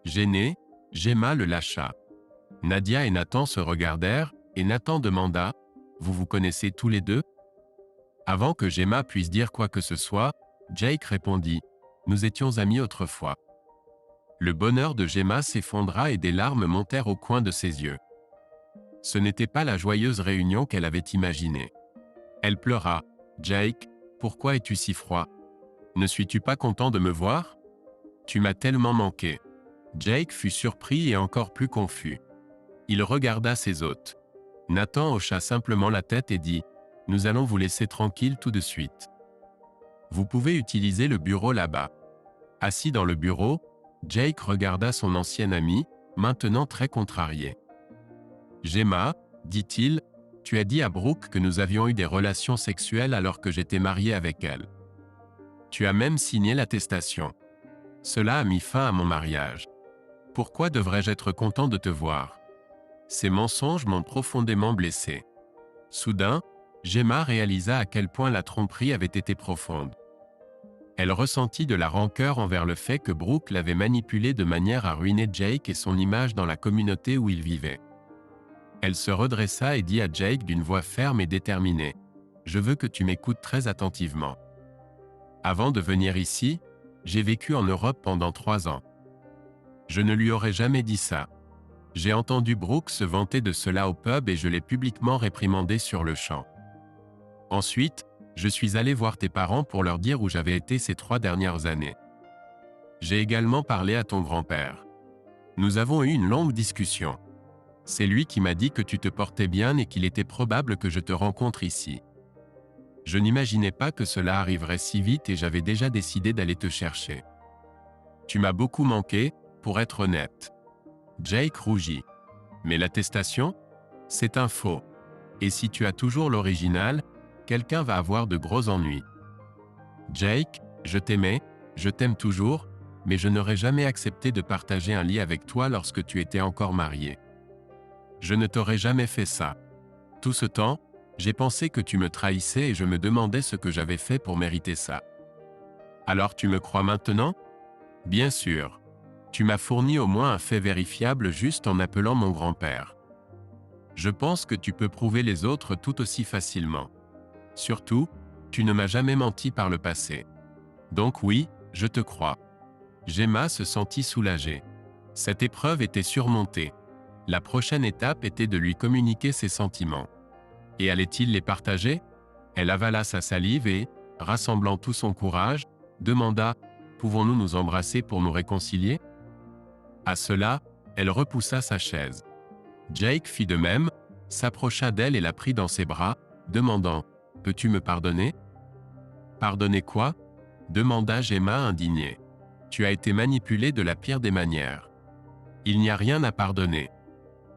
Speaker 1: Gênée, Gemma le lâcha. Nadia et Nathan se regardèrent, et Nathan demanda « Vous vous connaissez tous les deux ?» Avant que Gemma puisse dire quoi que ce soit, Jake répondit « Nous étions amis autrefois. » Le bonheur de Gemma s'effondra et des larmes montèrent au coin de ses yeux. Ce n'était pas la joyeuse réunion qu'elle avait imaginée. Elle pleura. « Jake, pourquoi es-tu si froid? Ne suis-tu pas content de me voir? Tu m'as tellement manqué. » Jake fut surpris et encore plus confus. Il regarda ses hôtes. Nathan hocha simplement la tête et dit « Nous allons vous laisser tranquille tout de suite. Vous pouvez utiliser le bureau là-bas. » Assis dans le bureau, Jake regarda son ancien ami, maintenant très contrarié. « Gemma, dit-il, tu as dit à Brooke que nous avions eu des relations sexuelles alors que j'étais marié avec elle. Tu as même signé l'attestation. Cela a mis fin à mon mariage. Pourquoi devrais-je être content de te voir? Ces mensonges m'ont profondément blessé. » Soudain, Gemma réalisa à quel point la tromperie avait été profonde. Elle ressentit de la rancœur envers le fait que Brooke l'avait manipulée de manière à ruiner Jake et son image dans la communauté où il vivait. Elle se redressa et dit à Jake d'une voix ferme et déterminée « Je veux que tu m'écoutes très attentivement. Avant de venir ici, j'ai vécu en Europe pendant 3 ans. Je ne lui aurais jamais dit ça. J'ai entendu Brooke se vanter de cela au pub et je l'ai publiquement réprimandé sur le champ. Ensuite, je suis allé voir tes parents pour leur dire où j'avais été ces 3 dernières années. J'ai également parlé à ton grand-père. Nous avons eu une longue discussion. C'est lui qui m'a dit que tu te portais bien et qu'il était probable que je te rencontre ici. Je n'imaginais pas que cela arriverait si vite et j'avais déjà décidé d'aller te chercher. Tu m'as beaucoup manqué, pour être honnête. Jake rougit. Mais l'attestation? C'est un faux. Et si tu as toujours l'original, quelqu'un va avoir de gros ennuis. Jake, je t'aimais, je t'aime toujours, mais je n'aurais jamais accepté de partager un lit avec toi lorsque tu étais encore marié. Je ne t'aurais jamais fait ça. Tout ce temps, j'ai pensé que tu me trahissais et je me demandais ce que j'avais fait pour mériter ça. Alors tu me crois maintenant? Bien sûr. Tu m'as fourni au moins un fait vérifiable juste en appelant mon grand-père. Je pense que tu peux prouver les autres tout aussi facilement. Surtout, tu ne m'as jamais menti par le passé. Donc oui, je te crois. Gemma se sentit soulagée. Cette épreuve était surmontée. La prochaine étape était de lui communiquer ses sentiments. Et allait-il les partager? Elle avala sa salive et, rassemblant tout son courage, demanda « Pouvons-nous nous embrasser pour nous réconcilier ?» À cela, elle repoussa sa chaise. Jake fit de même, s'approcha d'elle et la prit dans ses bras, demandant « Peux-tu me pardonner ?» « Pardonner quoi ?» demanda Gemma indignée. « Tu as été manipulée de la pire des manières. Il n'y a rien à pardonner. »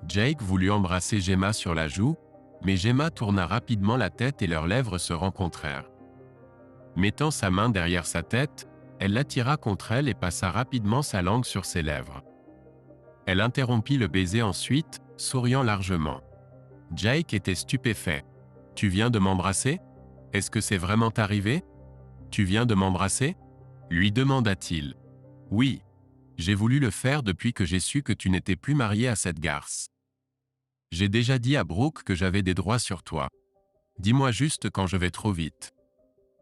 Speaker 1: Jake voulut embrasser Gemma sur la joue, mais Gemma tourna rapidement la tête et leurs lèvres se rencontrèrent. Mettant sa main derrière sa tête, elle l'attira contre elle et passa rapidement sa langue sur ses lèvres. Elle interrompit le baiser ensuite, souriant largement. Jake était stupéfait. « Tu viens de m'embrasser? Est-ce que c'est vraiment arrivé? Tu viens de m'embrasser ?» lui demanda-t-il. « Oui. J'ai voulu le faire depuis que j'ai su que tu n'étais plus marié à cette garce. J'ai déjà dit à Brooke que j'avais des droits sur toi. Dis-moi juste quand je vais trop vite.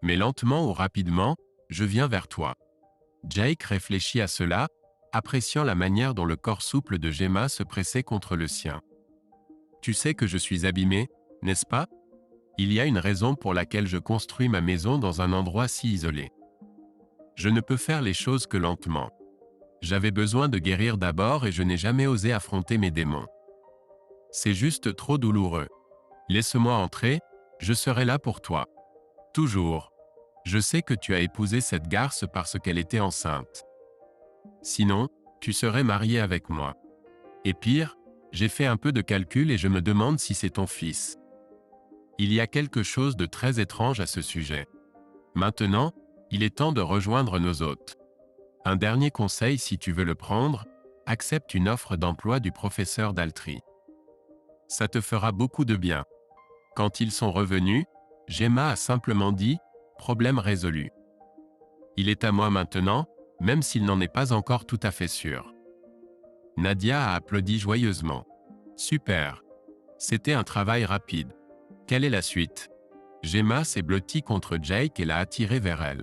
Speaker 1: Mais lentement ou rapidement, je viens vers toi. » Jake réfléchit à cela, appréciant la manière dont le corps souple de Gemma se pressait contre le sien. « Tu sais que je suis abîmé, n'est-ce pas? Il y a une raison pour laquelle je construis ma maison dans un endroit si isolé. Je ne peux faire les choses que lentement. J'avais besoin de guérir d'abord et je n'ai jamais osé affronter mes démons. C'est juste trop douloureux. Laisse-moi entrer, je serai là pour toi. Toujours. Je sais que tu as épousé cette garce parce qu'elle était enceinte. Sinon, tu serais marié avec moi. Et pire, j'ai fait un peu de calcul et je me demande si c'est ton fils. Il y a quelque chose de très étrange à ce sujet. Maintenant, il est temps de rejoindre nos hôtes. Un dernier conseil si tu veux le prendre, accepte une offre d'emploi du professeur Daltrey. Ça te fera beaucoup de bien. » Quand ils sont revenus, Gemma a simplement dit « Problème résolu. Il est à moi maintenant, même s'il n'en est pas encore tout à fait sûr. » Nadia a applaudi joyeusement. « Super. C'était un travail rapide. Quelle est la suite? » Gemma s'est blottie contre Jake et l'a attiré vers elle.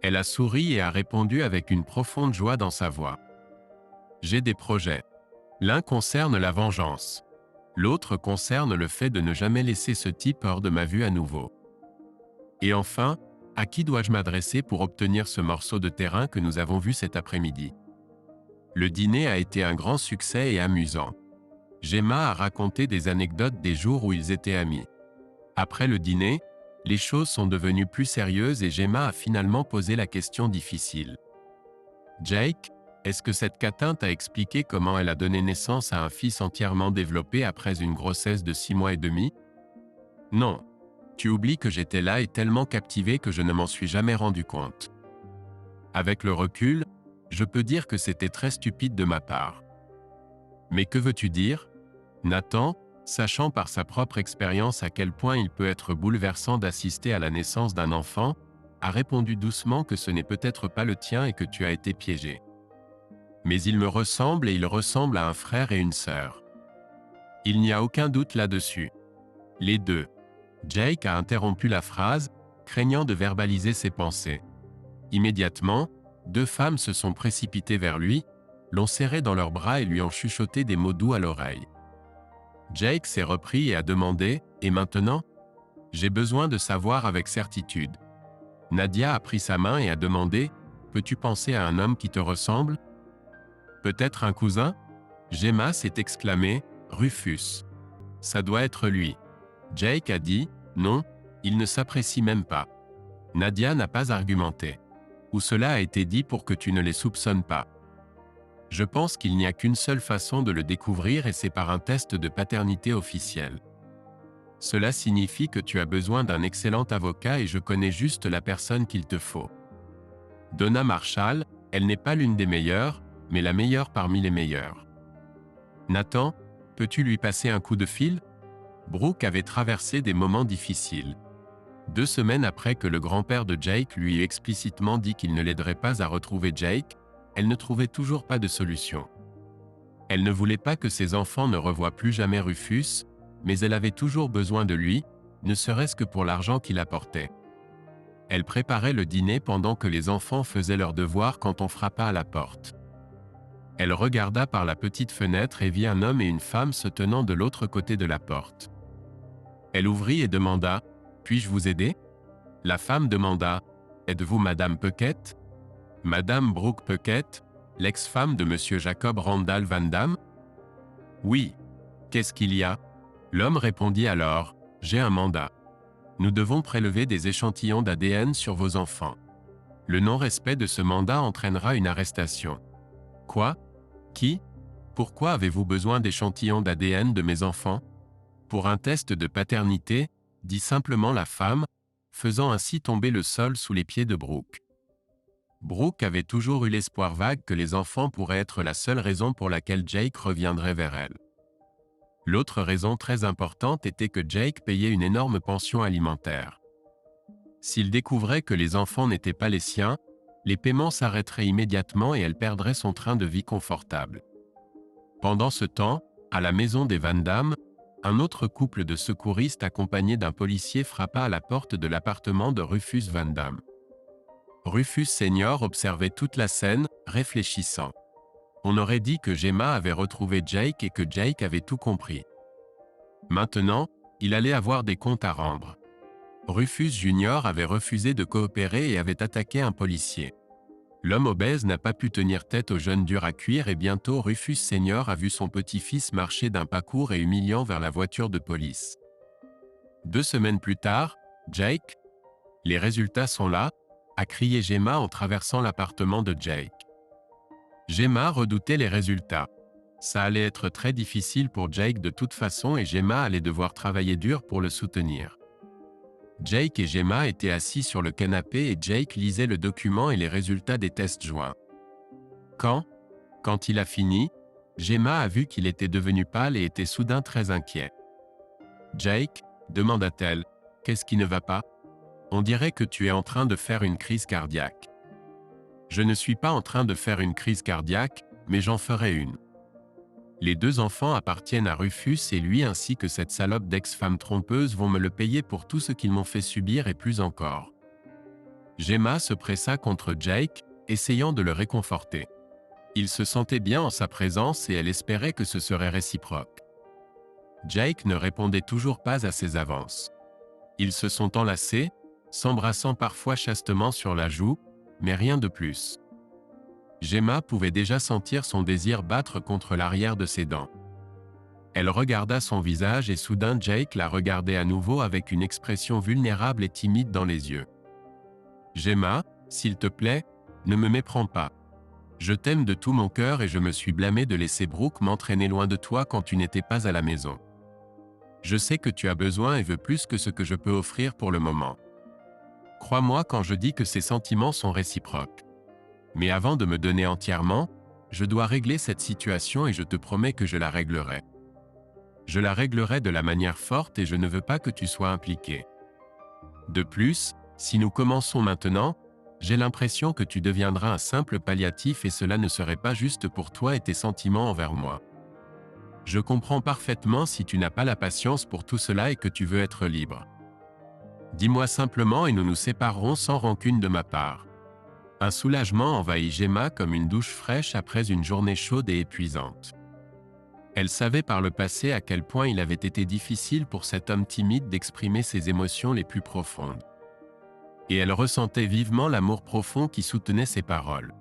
Speaker 1: Elle a souri et a répondu avec une profonde joie dans sa voix. « J'ai des projets. L'un concerne la vengeance. L'autre concerne le fait de ne jamais laisser ce type hors de ma vue à nouveau. Et enfin, à qui dois-je m'adresser pour obtenir ce morceau de terrain que nous avons vu cet après-midi? » Le dîner a été un grand succès et amusant. Gemma a raconté des anecdotes des jours où ils étaient amis. Après le dîner, les choses sont devenues plus sérieuses et Gemma a finalement posé la question difficile. « Jake, est-ce que cette catin t'a expliqué comment elle a donné naissance à un fils entièrement développé après une grossesse de 6 mois et demi? » Non. Tu oublies que j'étais là et tellement captivé que je ne m'en suis jamais rendu compte. Avec le recul, je peux dire que c'était très stupide de ma part. Mais que veux-tu dire? Nathan, sachant par sa propre expérience à quel point il peut être bouleversant d'assister à la naissance d'un enfant, a répondu doucement que ce n'est peut-être pas le tien et que tu as été piégé. Mais il me ressemble et il ressemble à un frère et une sœur. Il n'y a aucun doute là-dessus. Les deux. Jake a interrompu la phrase, craignant de verbaliser ses pensées. Immédiatement, 2 femmes se sont précipitées vers lui, l'ont serré dans leurs bras et lui ont chuchoté des mots doux à l'oreille. Jake s'est repris et a demandé « Et maintenant ?» J'ai besoin de savoir avec certitude. Nadia a pris sa main et a demandé « Peux-tu penser à un homme qui te ressemble? Peut-être un cousin ?» Gemma s'est exclamée « Rufus. Ça doit être lui. » Jake a dit « Non, il ne s'apprécie même pas. » Nadia n'a pas argumenté. ou cela a été dit pour que tu ne les soupçonnes pas. Je pense qu'il n'y a qu'une seule façon de le découvrir et c'est par un test de paternité officiel. Cela signifie que tu as besoin d'un excellent avocat et je connais juste la personne qu'il te faut. Donna Marshall, elle n'est pas l'une des meilleures, mais la meilleure parmi les meilleures. Nathan, peux-tu lui passer un coup de fil? Brooke avait traversé des moments difficiles. 2 semaines après que le grand-père de Jake lui eut explicitement dit qu'il ne l'aiderait pas à retrouver Jake, elle ne trouvait toujours pas de solution. Elle ne voulait pas que ses enfants ne revoient plus jamais Rufus, mais elle avait toujours besoin de lui, ne serait-ce que pour l'argent qu'il apportait. Elle préparait le dîner pendant que les enfants faisaient leurs devoirs quand on frappa à la porte. Elle regarda par la petite fenêtre et vit un homme et une femme se tenant de l'autre côté de la porte. Elle ouvrit et demanda « Puis-je vous aider ?» La femme demanda « Êtes-vous Madame Puckett ?» Madame Brooke Puckett, l'ex-femme de Monsieur Jacob Randall Van Damme ? Oui. Qu'est-ce qu'il y a ? L'homme répondit alors « J'ai un mandat. Nous devons prélever des échantillons d'ADN sur vos enfants. Le non-respect de ce mandat entraînera une arrestation. » Quoi ? Qui ? Pourquoi avez-vous besoin d'échantillons d'ADN de mes enfants ? Pour un test de paternité, dit simplement la femme, faisant ainsi tomber le sol sous les pieds de Brooke. Brooke avait toujours eu l'espoir vague que les enfants pourraient être la seule raison pour laquelle Jake reviendrait vers elle. L'autre raison très importante était que Jake payait une énorme pension alimentaire. S'il découvrait que les enfants n'étaient pas les siens, les paiements s'arrêteraient immédiatement et elle perdrait son train de vie confortable. Pendant ce temps, à la maison des Van Damme, un autre couple de secouristes accompagné d'un policier frappa à la porte de l'appartement de Rufus Van Damme. Rufus Senior observait toute la scène, réfléchissant. On aurait dit que Gemma avait retrouvé Jake et que Jake avait tout compris. Maintenant, il allait avoir des comptes à rendre. Rufus Junior avait refusé de coopérer et avait attaqué un policier. L'homme obèse n'a pas pu tenir tête au jeune dur à cuire et bientôt Rufus Senior a vu son petit-fils marcher d'un pas court et humiliant vers la voiture de police. 2 semaines plus tard, Jake, « Les résultats sont là », a crié Gemma en traversant l'appartement de Jake. Gemma redoutait les résultats. Ça allait être très difficile pour Jake de toute façon et Gemma allait devoir travailler dur pour le soutenir. Jake et Gemma étaient assis sur le canapé et Jake lisait le document et les résultats des tests joints. Quand il a fini, Gemma a vu qu'il était devenu pâle et était soudain très inquiet. « Jake, » demanda-t-elle, « qu'est-ce qui ne va pas ? On dirait que tu es en train de faire une crise cardiaque. » « Je ne suis pas en train de faire une crise cardiaque, mais j'en ferai une. » Les 2 enfants appartiennent à Rufus et lui ainsi que cette salope d'ex-femme trompeuse vont me le payer pour tout ce qu'ils m'ont fait subir et plus encore. Gemma se pressa contre Jake, essayant de le réconforter. Il se sentait bien en sa présence et elle espérait que ce serait réciproque. Jake ne répondait toujours pas à ses avances. Ils se sont enlacés, s'embrassant parfois chastement sur la joue, mais rien de plus. Gemma pouvait déjà sentir son désir battre contre l'arrière de ses dents. Elle regarda son visage et soudain Jake la regardait à nouveau avec une expression vulnérable et timide dans les yeux. « Gemma, s'il te plaît, ne me méprends pas. Je t'aime de tout mon cœur et je me suis blâmé de laisser Brooke m'entraîner loin de toi quand tu n'étais pas à la maison. Je sais que tu as besoin et veux plus que ce que je peux offrir pour le moment. Crois-moi quand je dis que ces sentiments sont réciproques. Mais avant de me donner entièrement, je dois régler cette situation et je te promets que je la réglerai. Je la réglerai de la manière forte et je ne veux pas que tu sois impliqué. De plus, si nous commençons maintenant, j'ai l'impression que tu deviendras un simple palliatif et cela ne serait pas juste pour toi et tes sentiments envers moi. Je comprends parfaitement si tu n'as pas la patience pour tout cela et que tu veux être libre. Dis-moi simplement et nous nous séparerons sans rancune de ma part. » Un soulagement envahit Gemma comme une douche fraîche après une journée chaude et épuisante. Elle savait par le passé à quel point il avait été difficile pour cet homme timide d'exprimer ses émotions les plus profondes. Et elle ressentait vivement l'amour profond qui soutenait ses paroles.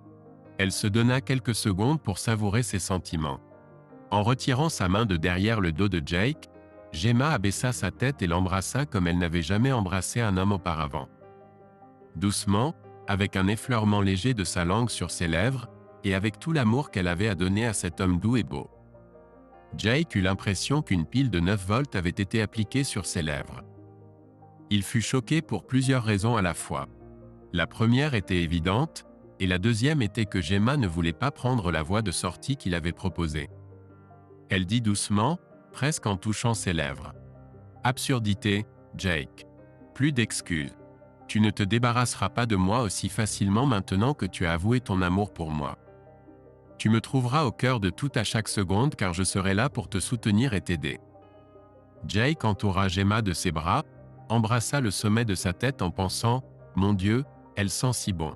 Speaker 1: Elle se donna quelques secondes pour savourer ses sentiments. En retirant sa main de derrière le dos de Jake, Gemma abaissa sa tête et l'embrassa comme elle n'avait jamais embrassé un homme auparavant. Doucement, avec un effleurement léger de sa langue sur ses lèvres, et avec tout l'amour qu'elle avait à donner à cet homme doux et beau. Jake eut l'impression qu'une pile de 9 volts avait été appliquée sur ses lèvres. Il fut choqué pour plusieurs raisons à la fois. La première était évidente, et la deuxième était que Gemma ne voulait pas prendre la voie de sortie qu'il avait proposée. Elle dit doucement, presque en touchant ses lèvres. « Absurdité, Jake. Plus d'excuses. Tu ne te débarrasseras pas de moi aussi facilement maintenant que tu as avoué ton amour pour moi. Tu me trouveras au cœur de tout à chaque seconde car je serai là pour te soutenir et t'aider. » Jake entoura Gemma de ses bras, embrassa le sommet de sa tête en pensant « Mon Dieu, elle sent si bon. »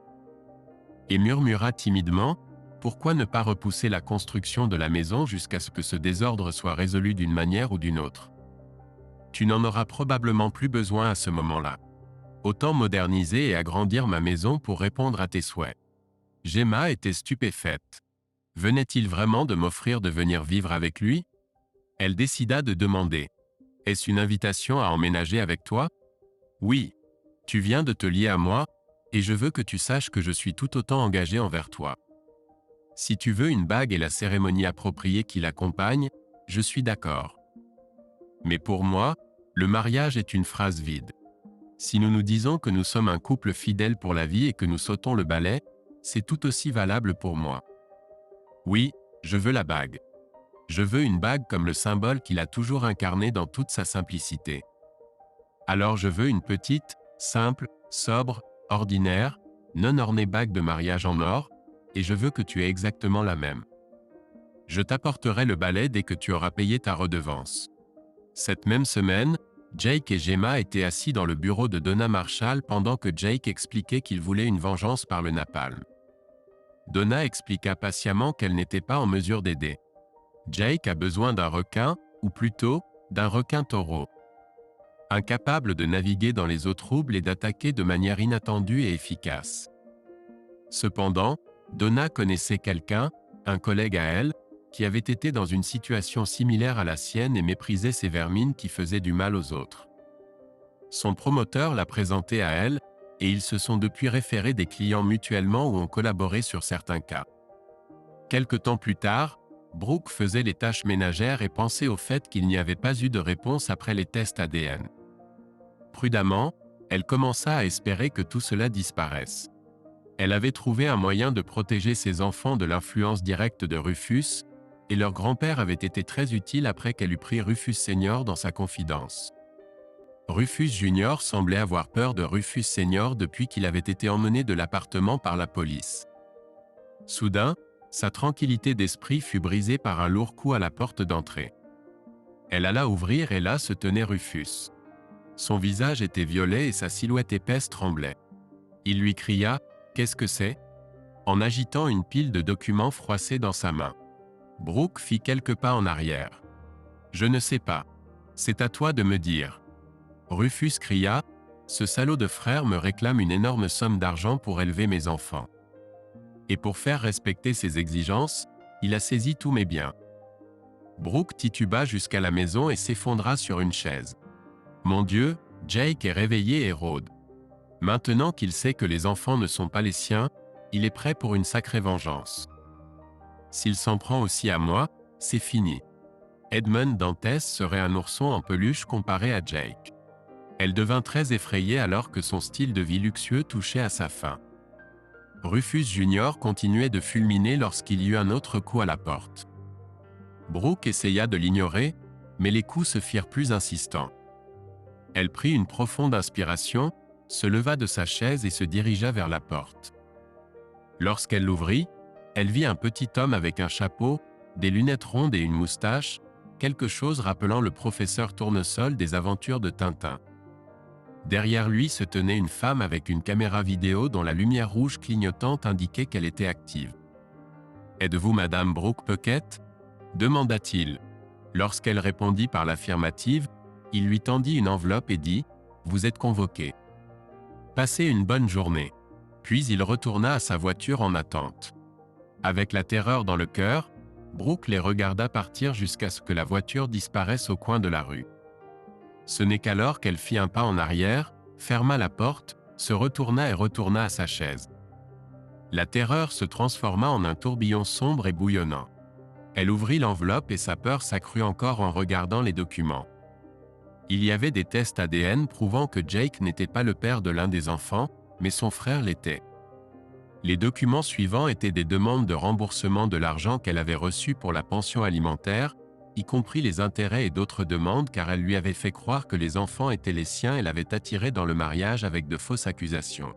Speaker 1: Et murmura timidement « Pourquoi ne pas repousser la construction de la maison jusqu'à ce que ce désordre soit résolu d'une manière ou d'une autre? Tu n'en auras probablement plus besoin à ce moment-là. Autant moderniser et agrandir ma maison pour répondre à tes souhaits. » Gemma était stupéfaite. Venait-il vraiment de m'offrir de venir vivre avec lui? Elle décida de demander. « Est-ce une invitation à emménager avec toi? » « Oui. Tu viens de te lier à moi, et je veux que tu saches que je suis tout autant engagé envers toi. Si tu veux une bague et la cérémonie appropriée qui l'accompagne, je suis d'accord. Mais pour moi, le mariage est une phrase vide. Si nous nous disons que nous sommes un couple fidèle pour la vie et que nous sautons le balai, c'est tout aussi valable pour moi. Oui, je veux la bague. Je veux une bague comme le symbole qu'il a toujours incarné dans toute sa simplicité. Alors je veux une petite, simple, sobre, ordinaire, non ornée bague de mariage en or, et je veux que tu aies exactement la même. Je t'apporterai le balai dès que tu auras payé ta redevance. » Cette même semaine, Jake et Gemma étaient assis dans le bureau de Donna Marshall pendant que Jake expliquait qu'il voulait une vengeance par le napalm. Donna expliqua patiemment qu'elle n'était pas en mesure d'aider. Jake a besoin d'un requin, ou plutôt, d'un requin-taureau. Incapable de naviguer dans les eaux troubles et d'attaquer de manière inattendue et efficace. Cependant, Donna connaissait quelqu'un, un collègue à elle, qui avait été dans une situation similaire à la sienne et méprisait ces vermines qui faisaient du mal aux autres. Son promoteur l'a présenté à elle, et ils se sont depuis référés des clients mutuellement ou ont collaboré sur certains cas. Quelque temps plus tard, Brooke faisait les tâches ménagères et pensait au fait qu'il n'y avait pas eu de réponse après les tests ADN. Prudemment, elle commença à espérer que tout cela disparaisse. Elle avait trouvé un moyen de protéger ses enfants de l'influence directe de Rufus, et leur grand-père avait été très utile après qu'elle eut pris Rufus Senior dans sa confidence. Rufus Junior semblait avoir peur de Rufus Senior depuis qu'il avait été emmené de l'appartement par la police. Soudain, sa tranquillité d'esprit fut brisée par un lourd coup à la porte d'entrée. Elle alla ouvrir et là se tenait Rufus. Son visage était violet et sa silhouette épaisse tremblait. Il lui cria « Qu'est-ce que c'est ?» en agitant une pile de documents froissés dans sa main. Brooke fit quelques pas en arrière. « Je ne sais pas. C'est à toi de me dire. » Rufus cria « Ce salaud de frère me réclame une énorme somme d'argent pour élever mes enfants. Et pour faire respecter ses exigences, il a saisi tous mes biens. » Brooke tituba jusqu'à la maison et s'effondra sur une chaise. Mon Dieu, Jake est réveillé et rôde. Maintenant qu'il sait que les enfants ne sont pas les siens, il est prêt pour une sacrée vengeance. S'il s'en prend aussi à moi, c'est fini. Edmund Dantes serait un ourson en peluche comparé à Jake. Elle devint très effrayée alors que son style de vie luxueux touchait à sa fin. Rufus Junior continuait de fulminer lorsqu'il y eut un autre coup à la porte. Brooke essaya de l'ignorer, mais les coups se firent plus insistants. Elle prit une profonde inspiration, se leva de sa chaise et se dirigea vers la porte. Lorsqu'elle l'ouvrit, elle vit un petit homme avec un chapeau, des lunettes rondes et une moustache, quelque chose rappelant le professeur Tournesol des aventures de Tintin. Derrière lui se tenait une femme avec une caméra vidéo dont la lumière rouge clignotante indiquait qu'elle était active. « Êtes-vous Madame Brooke Puckett ?» demanda-t-il. Lorsqu'elle répondit par l'affirmative, il lui tendit une enveloppe et dit « Vous êtes convoqué. » Passez une bonne journée. Puis il retourna à sa voiture en attente. Avec la terreur dans le cœur, Brooke les regarda partir jusqu'à ce que la voiture disparaisse au coin de la rue. Ce n'est qu'alors qu'elle fit un pas en arrière, ferma la porte, se retourna et retourna à sa chaise. La terreur se transforma en un tourbillon sombre et bouillonnant. Elle ouvrit l'enveloppe et sa peur s'accrut encore en regardant les documents. Il y avait des tests ADN prouvant que Jake n'était pas le père de l'un des enfants, mais son frère l'était. Les documents suivants étaient des demandes de remboursement de l'argent qu'elle avait reçu pour la pension alimentaire, y compris les intérêts et d'autres demandes car elle lui avait fait croire que les enfants étaient les siens et l'avait attiré dans le mariage avec de fausses accusations.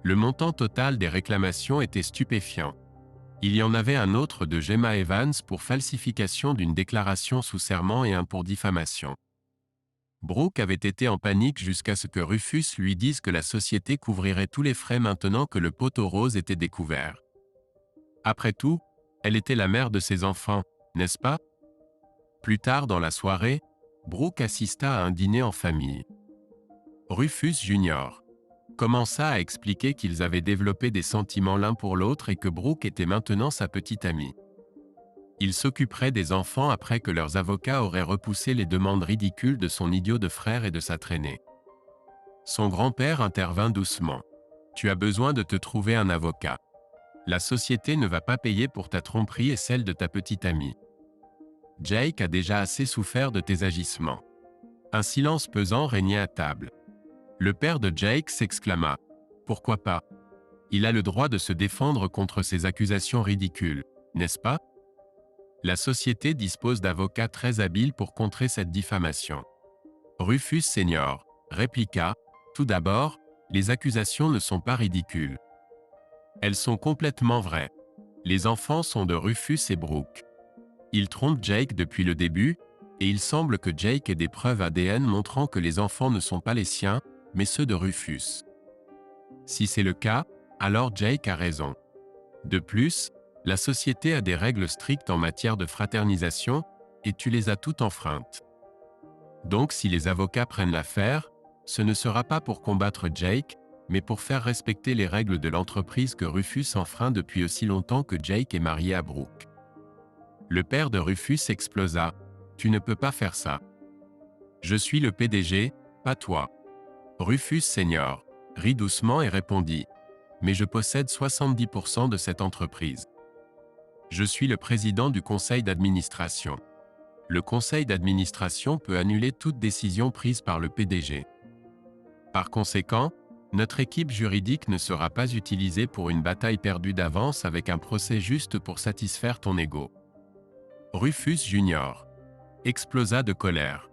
Speaker 1: Le montant total des réclamations était stupéfiant. Il y en avait un autre de Gemma Evans pour falsification d'une déclaration sous serment et un pour diffamation. Brooke avait été en panique jusqu'à ce que Rufus lui dise que la société couvrirait tous les frais maintenant que le poteau rose était découvert. Après tout, elle était la mère de ses enfants, n'est-ce pas? Plus tard dans la soirée, Brooke assista à un dîner en famille. Rufus Jr. commença à expliquer qu'ils avaient développé des sentiments l'un pour l'autre et que Brooke était maintenant sa petite amie. Il s'occuperait des enfants après que leurs avocats auraient repoussé les demandes ridicules de son idiot de frère et de sa traînée. Son grand-père intervint doucement. « Tu as besoin de te trouver un avocat. La société ne va pas payer pour ta tromperie et celle de ta petite amie. Jake a déjà assez souffert de tes agissements. » Un silence pesant régnait à table. Le père de Jake s'exclama. « Pourquoi pas? Il a le droit de se défendre contre ces accusations ridicules, n'est-ce pas? » La société dispose d'avocats très habiles pour contrer cette diffamation. Rufus Senior répliqua, « Tout d'abord, les accusations ne sont pas ridicules. Elles sont complètement vraies. Les enfants sont de Rufus et Brooke. Ils trompent Jake depuis le début, et il semble que Jake ait des preuves ADN montrant que les enfants ne sont pas les siens, mais ceux de Rufus. Si c'est le cas, alors Jake a raison. De plus, la société a des règles strictes en matière de fraternisation, et tu les as toutes enfreintes. Donc si les avocats prennent l'affaire, ce ne sera pas pour combattre Jake, mais pour faire respecter les règles de l'entreprise que Rufus enfreint depuis aussi longtemps que Jake est marié à Brooke. » Le père de Rufus explosa. « Tu ne peux pas faire ça. Je suis le PDG, pas toi. » Rufus Senior rit doucement et répondit. « Mais je possède 70% de cette entreprise. Je suis le président du conseil d'administration. Le conseil d'administration peut annuler toute décision prise par le PDG. Par conséquent, notre équipe juridique ne sera pas utilisée pour une bataille perdue d'avance avec un procès juste pour satisfaire ton ego. » Rufus Jr. explosa de colère.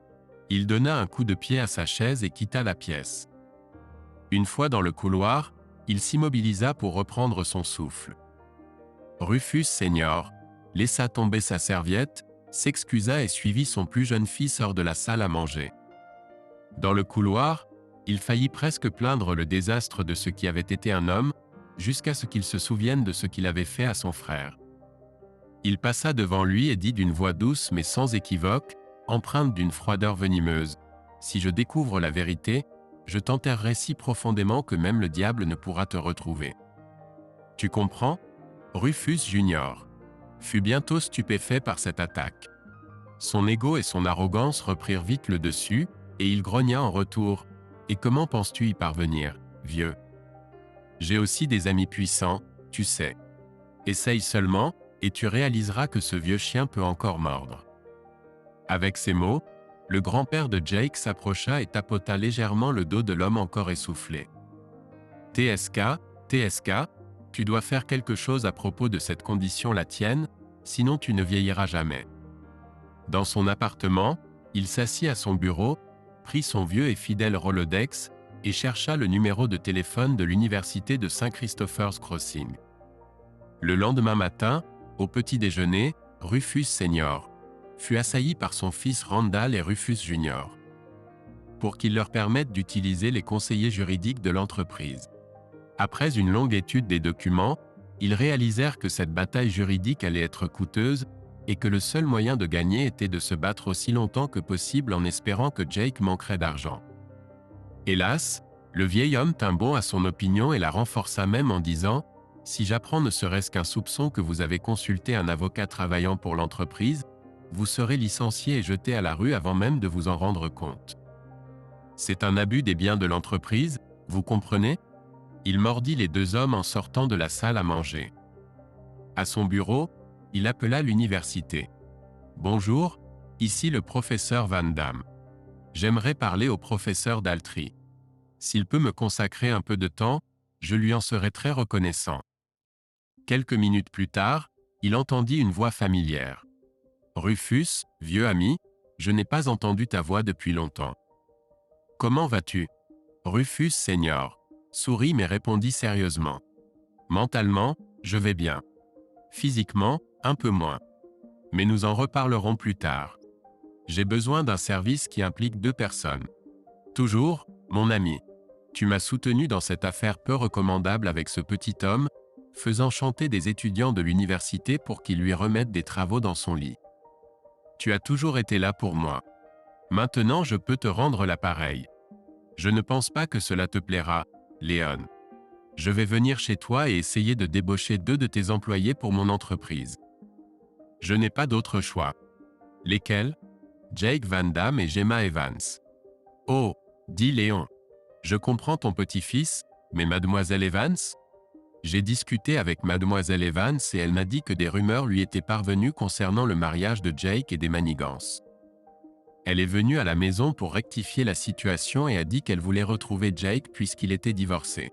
Speaker 1: Il donna un coup de pied à sa chaise et quitta la pièce. Une fois dans le couloir, il s'immobilisa pour reprendre son souffle. Rufus Senior laissa tomber sa serviette, s'excusa et suivit son plus jeune fils hors de la salle à manger. Dans le couloir, il faillit presque plaindre le désastre de ce qui avait été un homme, jusqu'à ce qu'il se souvienne de ce qu'il avait fait à son frère. Il passa devant lui et dit d'une voix douce mais sans équivoque, empreinte d'une froideur venimeuse, « Si je découvre la vérité, je t'enterrerai si profondément que même le diable ne pourra te retrouver. » Tu comprends? Rufus Jr. fut bientôt stupéfait par cette attaque. Son ego et son arrogance reprirent vite le dessus, et il grogna en retour. « Et comment penses-tu y parvenir, vieux? J'ai aussi des amis puissants, tu sais. Essaye seulement, et tu réaliseras que ce vieux chien peut encore mordre. » Avec ces mots, le grand-père de Jake s'approcha et tapota légèrement le dos de l'homme encore essoufflé. « TSK, TSK, tu dois faire quelque chose à propos de cette condition la tienne, sinon tu ne vieilliras jamais. » Dans son appartement, il s'assit à son bureau, prit son vieux et fidèle Rolodex et chercha le numéro de téléphone de l'université de St. Christopher's Crossing. Le lendemain matin, au petit déjeuner, Rufus Senior fut assailli par son fils Randall et Rufus Jr. pour qu'ils leur permettent d'utiliser les conseillers juridiques de l'entreprise. Après une longue étude des documents, ils réalisèrent que cette bataille juridique allait être coûteuse et que le seul moyen de gagner était de se battre aussi longtemps que possible en espérant que Jake manquerait d'argent. Hélas, le vieil homme tint bon à son opinion et la renforça même en disant « Si j'apprends ne serait-ce qu'un soupçon que vous avez consulté un avocat travaillant pour l'entreprise, vous serez licencié et jeté à la rue avant même de vous en rendre compte. C'est un abus des biens de l'entreprise, Vous comprenez? Il mordit les deux hommes en sortant de la salle à manger. À son bureau, il appela l'université. Bonjour, ici le professeur Van Damme. J'aimerais parler au professeur Daltrey. S'il peut me consacrer un peu de temps, je lui en serai très reconnaissant. Quelques minutes plus tard, il entendit une voix familière. Rufus, vieux ami, je n'ai pas entendu ta voix depuis longtemps. Comment vas-tu? Rufus senior sourit mais répondit sérieusement. Mentalement, je vais bien. Physiquement, un peu moins. Mais nous en reparlerons plus tard. J'ai besoin d'un service qui implique 2 personnes. Toujours, mon ami. Tu m'as soutenu dans cette affaire peu recommandable avec ce petit homme, faisant chanter des étudiants de l'université pour qu'ils lui remettent des travaux dans son lit. Tu as toujours été là pour moi. Maintenant je peux te rendre l'appareil. Je ne pense pas que cela te plaira, Léon. Je vais venir chez toi et essayer de débaucher 2 de tes employés pour mon entreprise. Je n'ai pas d'autre choix. Lesquels? Jake Van Damme et Gemma Evans. Oh, dit Léon. Je comprends ton petit-fils, mais mademoiselle Evans? J'ai discuté avec mademoiselle Evans et elle m'a dit que des rumeurs lui étaient parvenues concernant le mariage de Jake et des manigances. Elle est venue à la maison pour rectifier la situation et a dit qu'elle voulait retrouver Jake puisqu'il était divorcé.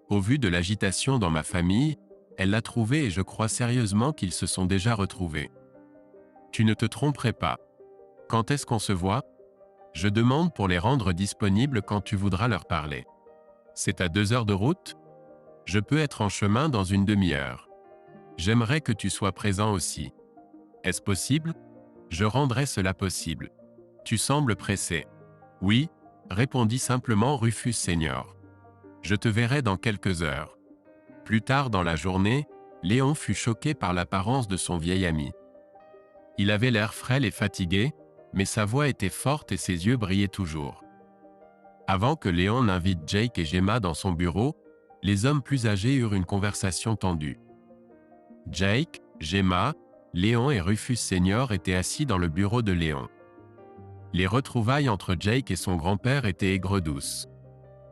Speaker 1: Au vu de l'agitation dans ma famille, elle l'a trouvé et je crois sérieusement qu'ils se sont déjà retrouvés. Tu ne te tromperais pas. Quand est-ce qu'on se voit? Je demande pour les rendre disponibles quand tu voudras leur parler. C'est à 2 heures de route? Je peux être en chemin dans une demi-heure. J'aimerais que tu sois présent aussi. Est-ce possible? Je rendrai cela possible. Tu sembles pressé. Oui, répondit simplement Rufus senior. Je te verrai dans quelques heures. Plus tard dans la journée, Léon fut choqué par l'apparence de son vieil ami. Il avait l'air frêle et fatigué, mais sa voix était forte et ses yeux brillaient toujours. Avant que Léon n'invite Jake et Gemma dans son bureau, les hommes plus âgés eurent une conversation tendue. Jake, Gemma, Léon et Rufus senior étaient assis dans le bureau de Léon. Les retrouvailles entre Jake et son grand-père étaient aigres-douces.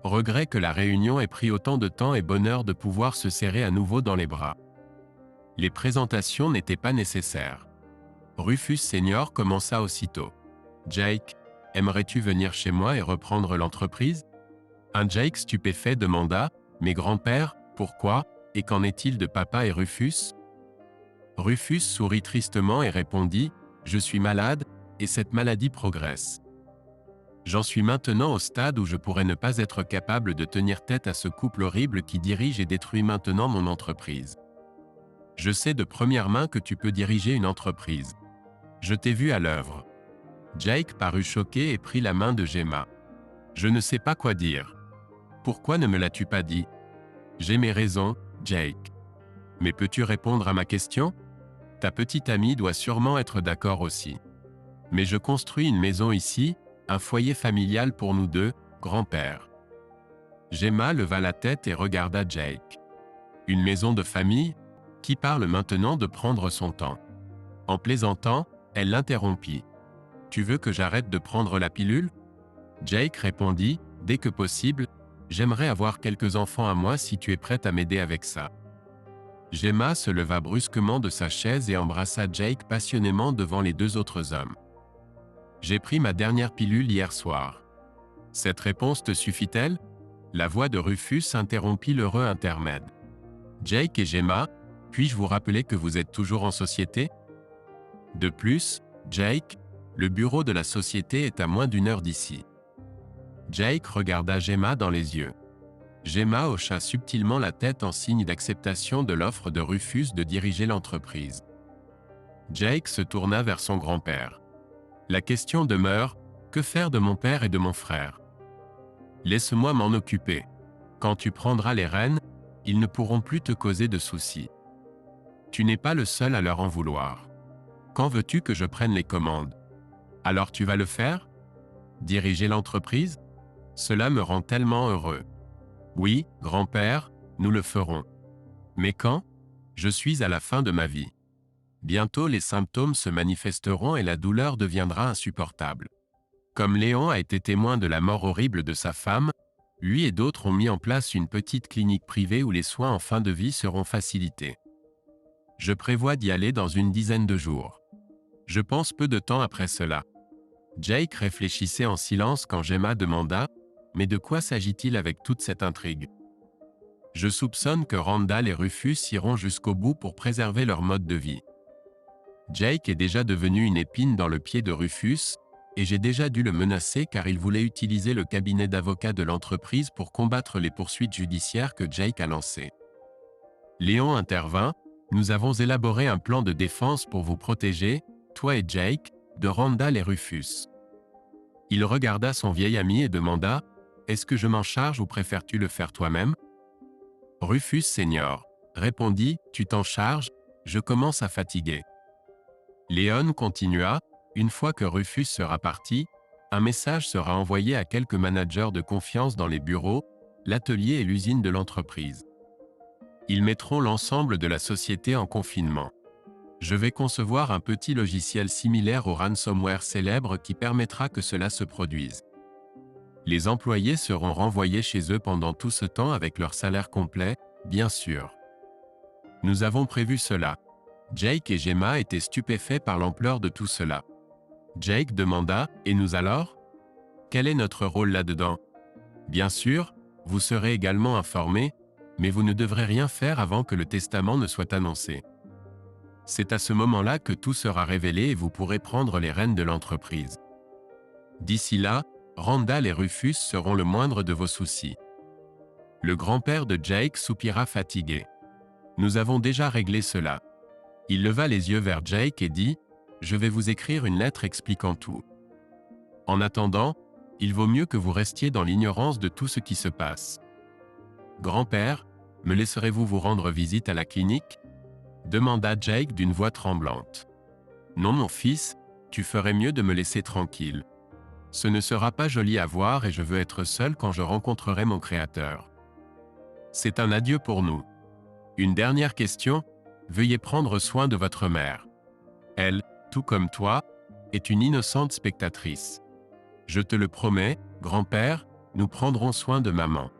Speaker 1: Regret que la réunion ait pris autant de temps et bonheur de pouvoir se serrer à nouveau dans les bras. Les présentations n'étaient pas nécessaires. Rufus senior commença aussitôt. Jake, aimerais-tu venir chez moi et reprendre l'entreprise? Un Jake stupéfait demanda, mais grand-père, pourquoi, et qu'en est-il de papa et Rufus? Rufus sourit tristement et répondit, je suis malade, et cette maladie progresse. J'en suis maintenant au stade où je pourrais ne pas être capable de tenir tête à ce couple horrible qui dirige et détruit maintenant mon entreprise. Je sais de première main que tu peux diriger une entreprise. Je t'ai vu à l'œuvre. Jake parut choqué et prit la main de Gemma. Je ne sais pas quoi dire. Pourquoi ne me l'as-tu pas dit? J'ai mes raisons, Jake. Mais peux-tu répondre à ma question? Ta petite amie doit sûrement être d'accord aussi. Mais je construis une maison ici, un foyer familial pour nous 2, grand-père. Gemma leva la tête et regarda Jake. Une maison de famille? Qui parle maintenant de prendre son temps? En plaisantant, elle l'interrompit. Tu veux que j'arrête de prendre la pilule? Jake répondit, dès que possible, j'aimerais avoir quelques enfants à moi si tu es prête à m'aider avec ça. Gemma se leva brusquement de sa chaise et embrassa Jake passionnément devant les 2 autres hommes. J'ai pris ma dernière pilule hier soir. Cette réponse te suffit-elle? La voix de Rufus interrompit l'heureux intermède. Jake et Gemma, puis-je vous rappeler que vous êtes toujours en société? De plus, Jake, le bureau de la société est à moins d'1 heure d'ici. Jake regarda Gemma dans les yeux. Gemma hocha subtilement la tête en signe d'acceptation de l'offre de Rufus de diriger l'entreprise. Jake se tourna vers son grand-père. La question demeure, que faire de mon père et de mon frère? Laisse-moi m'en occuper. Quand tu prendras les rênes, ils ne pourront plus te causer de soucis. Tu n'es pas le seul à leur en vouloir. Quand veux-tu que je prenne les commandes? Alors tu vas le faire? Diriger l'entreprise? Cela me rend tellement heureux. Oui, grand-père, nous le ferons. Mais quand? Je suis à la fin de ma vie. Bientôt les symptômes se manifesteront et la douleur deviendra insupportable. Comme Léon a été témoin de la mort horrible de sa femme, Lui et d'autres ont mis en place une petite clinique privée où les soins en fin de vie seront facilités. Je prévois d'y aller dans une dizaine de jours. Je pense peu de temps après cela. Jake réfléchissait en silence quand Gemma demanda « Mais de quoi s'agit-il avec toute cette intrigue ?» Je soupçonne que Randall et Rufus iront jusqu'au bout pour préserver leur mode de vie. Jake est déjà devenu une épine dans le pied de Rufus, et j'ai déjà dû le menacer car il voulait utiliser le cabinet d'avocats de l'entreprise pour combattre les poursuites judiciaires que Jake a lancées. Léon intervint, nous avons élaboré un plan de défense pour vous protéger, toi et Jake, de Randall et Rufus. Il regarda son vieil ami et demanda « Est-ce que je m'en charge ou préfères-tu le faire toi-même » Rufus senior répondit « Tu t'en charges, je commence à fatiguer. » Léon continua « Une fois que Rufus sera parti, un message sera envoyé à quelques managers de confiance dans les bureaux, l'atelier et l'usine de l'entreprise. Ils mettront l'ensemble de la société en confinement. Je vais concevoir un petit logiciel similaire au ransomware célèbre qui permettra que cela se produise. Les employés seront renvoyés chez eux pendant tout ce temps avec leur salaire complet, bien sûr. Nous avons prévu cela. Jake et Gemma étaient stupéfaits par l'ampleur de tout cela. Jake demanda « Et nous alors ? Quel est notre rôle là-dedans ? Bien sûr, vous serez également informés, mais vous ne devrez rien faire avant que le testament ne soit annoncé. C'est à ce moment-là que tout sera révélé et vous pourrez prendre les rênes de l'entreprise. D'ici là, Randall et Rufus seront le moindre de vos soucis. » Le grand-père de Jake soupira fatigué. « Nous avons déjà réglé cela. » Il leva les yeux vers Jake et dit « Je vais vous écrire une lettre expliquant tout. En attendant, il vaut mieux que vous restiez dans l'ignorance de tout ce qui se passe. » « Grand-père, me laisserez-vous vous rendre visite à la clinique ?» demanda Jake d'une voix tremblante. « Non mon fils, tu ferais mieux de me laisser tranquille. Ce ne sera pas joli à voir et je veux être seul quand je rencontrerai mon Créateur. C'est un adieu pour nous. Une dernière question, veuillez prendre soin de votre mère. Elle, tout comme toi, est une innocente spectatrice. Je te le promets, grand-père, nous prendrons soin de maman. »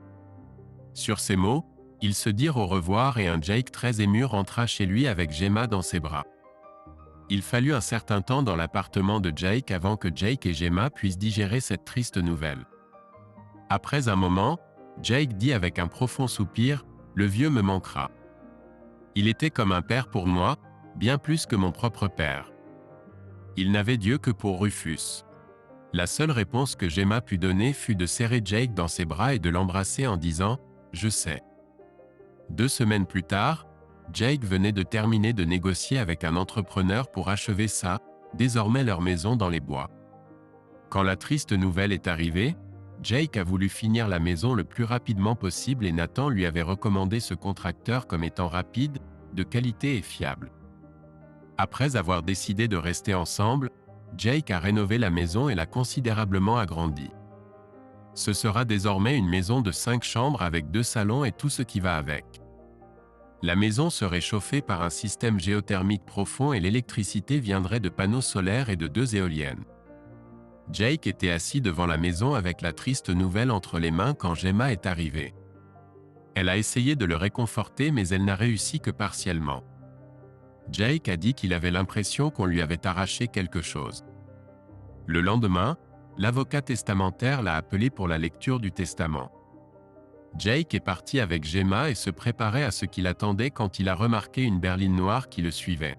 Speaker 1: Sur ces mots, ils se dirent au revoir et un Jake très ému rentra chez lui avec Gemma dans ses bras. Il fallut un certain temps dans l'appartement de Jake avant que Jake et Gemma puissent digérer cette triste nouvelle. Après un moment, Jake dit avec un profond soupir « Le vieux me manquera. Il était comme un père pour moi, bien plus que mon propre père. Il n'avait Dieu que pour Rufus. » La seule réponse que Gemma put donner fut de serrer Jake dans ses bras et de l'embrasser en disant « Je sais. » 2 semaines plus tard, Jake venait de terminer de négocier avec un entrepreneur pour achever désormais leur maison dans les bois. Quand la triste nouvelle est arrivée, Jake a voulu finir la maison le plus rapidement possible et Nathan lui avait recommandé ce contracteur comme étant rapide, de qualité et fiable. Après avoir décidé de rester ensemble, Jake a rénové la maison et l'a considérablement agrandie. Ce sera désormais une maison de 5 chambres avec 2 salons et tout ce qui va avec. La maison serait chauffée par un système géothermique profond et l'électricité viendrait de panneaux solaires et de 2 éoliennes. Jake était assis devant la maison avec la triste nouvelle entre les mains quand Gemma est arrivée. Elle a essayé de le réconforter mais elle n'a réussi que partiellement. Jake a dit qu'il avait l'impression qu'on lui avait arraché quelque chose. Le lendemain, l'avocat testamentaire l'a appelé pour la lecture du testament. Jake est parti avec Gemma et se préparait à ce qu'il attendait quand il a remarqué une berline noire qui le suivait.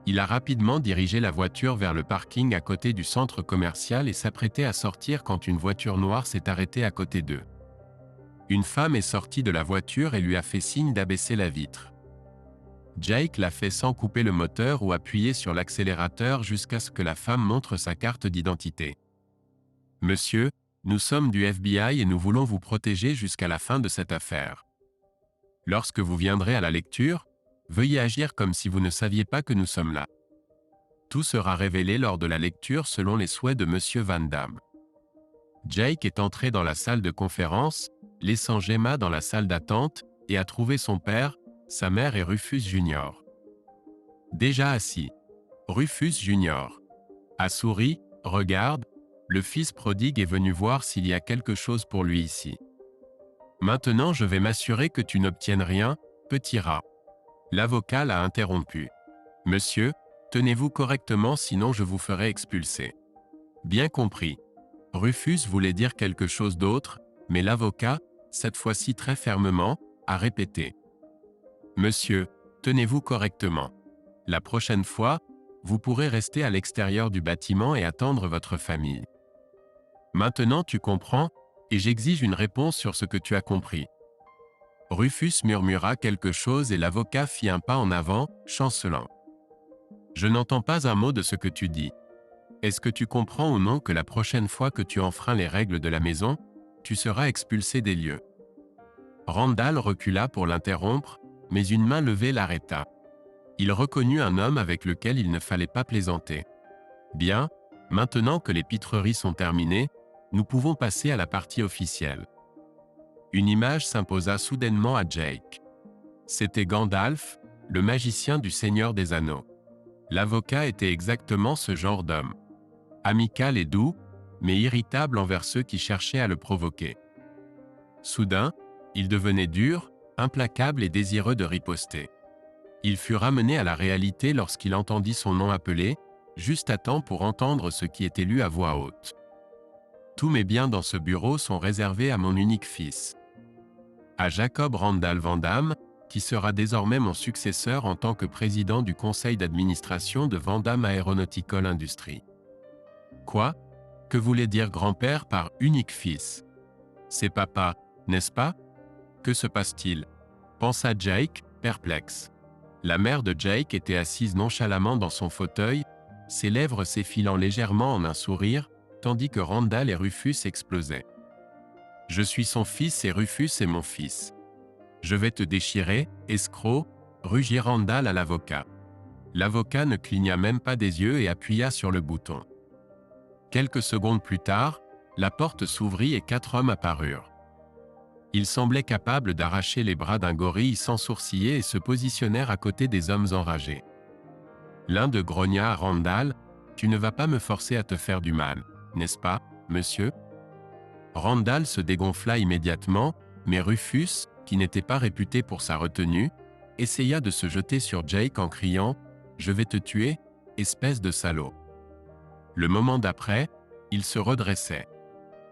Speaker 1: Il a rapidement dirigé la voiture vers le parking à côté du centre commercial et s'apprêtait à sortir quand une voiture noire s'est arrêtée à côté d'eux. Une femme est sortie de la voiture et lui a fait signe d'abaisser la vitre. Jake l'a fait sans couper le moteur ou appuyer sur l'accélérateur jusqu'à ce que la femme montre sa carte d'identité. « Monsieur, nous sommes du FBI et nous voulons vous protéger jusqu'à la fin de cette affaire. Lorsque vous viendrez à la lecture, veuillez agir comme si vous ne saviez pas que nous sommes là. Tout sera révélé lors de la lecture selon les souhaits de Monsieur Van Damme. » Jake est entré dans la salle de conférence, laissant Gemma dans la salle d'attente, et a trouvé son père, sa mère et Rufus Jr. Déjà assis. Rufus Jr. a souri, regarde, Le fils prodigue est venu voir s'il y a quelque chose pour lui ici. Maintenant je vais m'assurer que tu n'obtiennes rien, petit rat. L'avocat l'a interrompu. Monsieur, tenez-vous correctement sinon je vous ferai expulser. Bien compris. Rufus voulait dire quelque chose d'autre, mais l'avocat, cette fois-ci très fermement, a répété. Monsieur, tenez-vous correctement. La prochaine fois, vous pourrez rester à l'extérieur du bâtiment et attendre votre famille. Maintenant tu comprends, et j'exige une réponse sur ce que tu as compris. Rufus murmura quelque chose et l'avocat fit un pas en avant, chancelant. Je n'entends pas un mot de ce que tu dis. Est-ce que tu comprends ou non que la prochaine fois que tu enfreins les règles de la maison, tu seras expulsé des lieux? Randall recula pour l'interrompre, mais une main levée l'arrêta. Il reconnut un homme avec lequel il ne fallait pas plaisanter. Bien, maintenant que les pitreries sont terminées, nous pouvons passer à la partie officielle. Une image s'imposa soudainement à Jake. C'était Gandalf, le magicien du Seigneur des Anneaux. L'avocat était exactement ce genre d'homme. Amical et doux, mais irritable envers ceux qui cherchaient à le provoquer. Soudain, il devenait dur, implacable et désireux de riposter. Il fut ramené à la réalité lorsqu'il entendit son nom appelé, juste à temps pour entendre ce qui était lu à voix haute. Tous mes biens dans ce bureau sont réservés à mon unique fils. À Jacob Randall Van Damme, qui sera désormais mon successeur en tant que président du conseil d'administration de Van Damme Aeronautical Industries. Quoi? Que voulait dire grand-père par unique fils? C'est papa, n'est-ce pas? Que se passe-t-il? Pensa Jake, perplexe. La mère de Jake était assise nonchalamment dans son fauteuil, ses lèvres s'effilant légèrement en un sourire, tandis que Randall et Rufus explosaient. Je suis son fils et Rufus est mon fils. Je vais te déchirer, escroc, rugit Randall à l'avocat. L'avocat ne cligna même pas des yeux et appuya sur le bouton. Quelques secondes plus tard, la porte s'ouvrit et 4 hommes apparurent. Ils semblaient capables d'arracher les bras d'un gorille sans sourciller et se positionnèrent à côté des hommes enragés. L'un d'eux grogna à Randall, « Tu ne vas pas me forcer à te faire du mal, n'est-ce pas, monsieur ?» Randall se dégonfla immédiatement, mais Rufus, qui n'était pas réputé pour sa retenue, essaya de se jeter sur Jake en criant « Je vais te tuer, espèce de salaud !» Le moment d'après, il se redressait.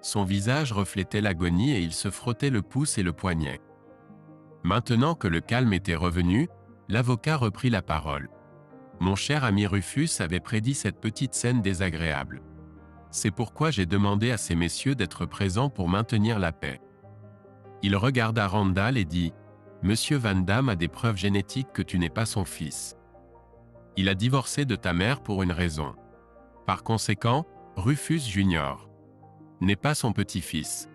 Speaker 1: Son visage reflétait l'agonie et il se frottait le pouce et le poignet. Maintenant que le calme était revenu, l'avocat reprit la parole. Mon cher ami Rufus avait prédit cette petite scène désagréable. C'est pourquoi j'ai demandé à ces messieurs d'être présents pour maintenir la paix. Il regarda Randall et dit « Monsieur Van Damme a des preuves génétiques que tu n'es pas son fils. Il a divorcé de ta mère pour une raison. Par conséquent, Rufus Jr. n'est pas son petit-fils. »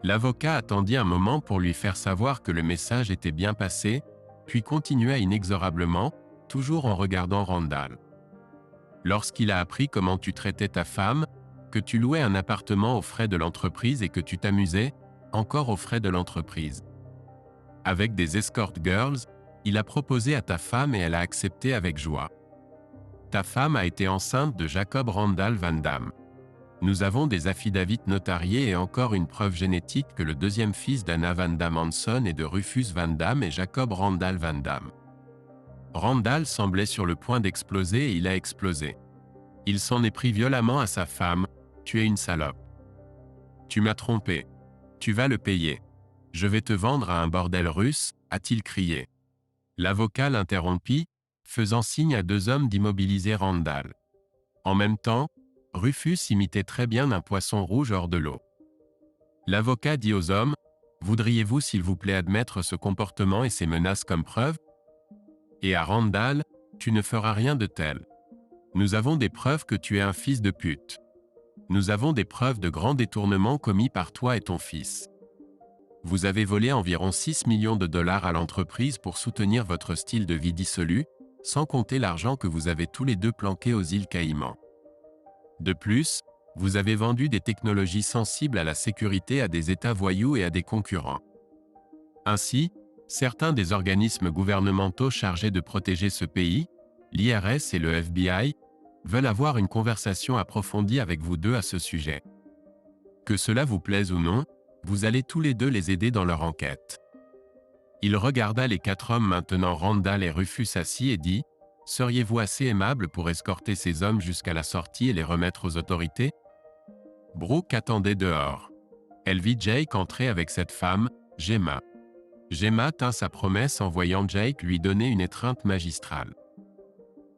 Speaker 1: L'avocat attendit un moment pour lui faire savoir que le message était bien passé, puis continua inexorablement, toujours en regardant Randall. Lorsqu'il a appris comment tu traitais ta femme, que tu louais un appartement aux frais de l'entreprise et que tu t'amusais, encore aux frais de l'entreprise. Avec des escort girls, il a proposé à ta femme et elle a accepté avec joie. Ta femme a été enceinte de Jacob Randall Van Damme. Nous avons des affidavits notariés et encore une preuve génétique que le deuxième fils d'Anna Van Damme Hanson et de Rufus Van Damme est Jacob Randall Van Damme. Randall semblait sur le point d'exploser et il a explosé. Il s'en est pris violemment à sa femme. Tu es une salope. Tu m'as trompé. Tu vas le payer. Je vais te vendre à un bordel russe, a-t-il crié. L'avocat l'interrompit, faisant signe à 2 hommes d'immobiliser Randall. En même temps, Rufus imitait très bien un poisson rouge hors de l'eau. L'avocat dit aux hommes, « Voudriez-vous s'il vous plaît admettre ce comportement et ces menaces comme preuve ?» Et à Randall, « Tu ne feras rien de tel. Nous avons des preuves que tu es un fils de pute. Nous avons des preuves de grands détournements commis par toi et ton fils. Vous avez volé environ 6 millions de dollars à l'entreprise pour soutenir votre style de vie dissolu, sans compter l'argent que vous avez tous les deux planqué aux îles Caïmans. De plus, vous avez vendu des technologies sensibles à la sécurité à des États voyous et à des concurrents. Ainsi, certains des organismes gouvernementaux chargés de protéger ce pays, l'IRS et le FBI, veulent avoir une conversation approfondie avec vous deux à ce sujet. Que cela vous plaise ou non, vous allez tous les deux les aider dans leur enquête. Il regarda les 4 hommes maintenant Randall et Rufus assis et dit « Seriez-vous assez aimable pour escorter ces hommes jusqu'à la sortie et les remettre aux autorités ?» Brooke attendait dehors. Elle vit Jake entrer avec cette femme, Gemma. Gemma tint sa promesse en voyant Jake lui donner une étreinte magistrale.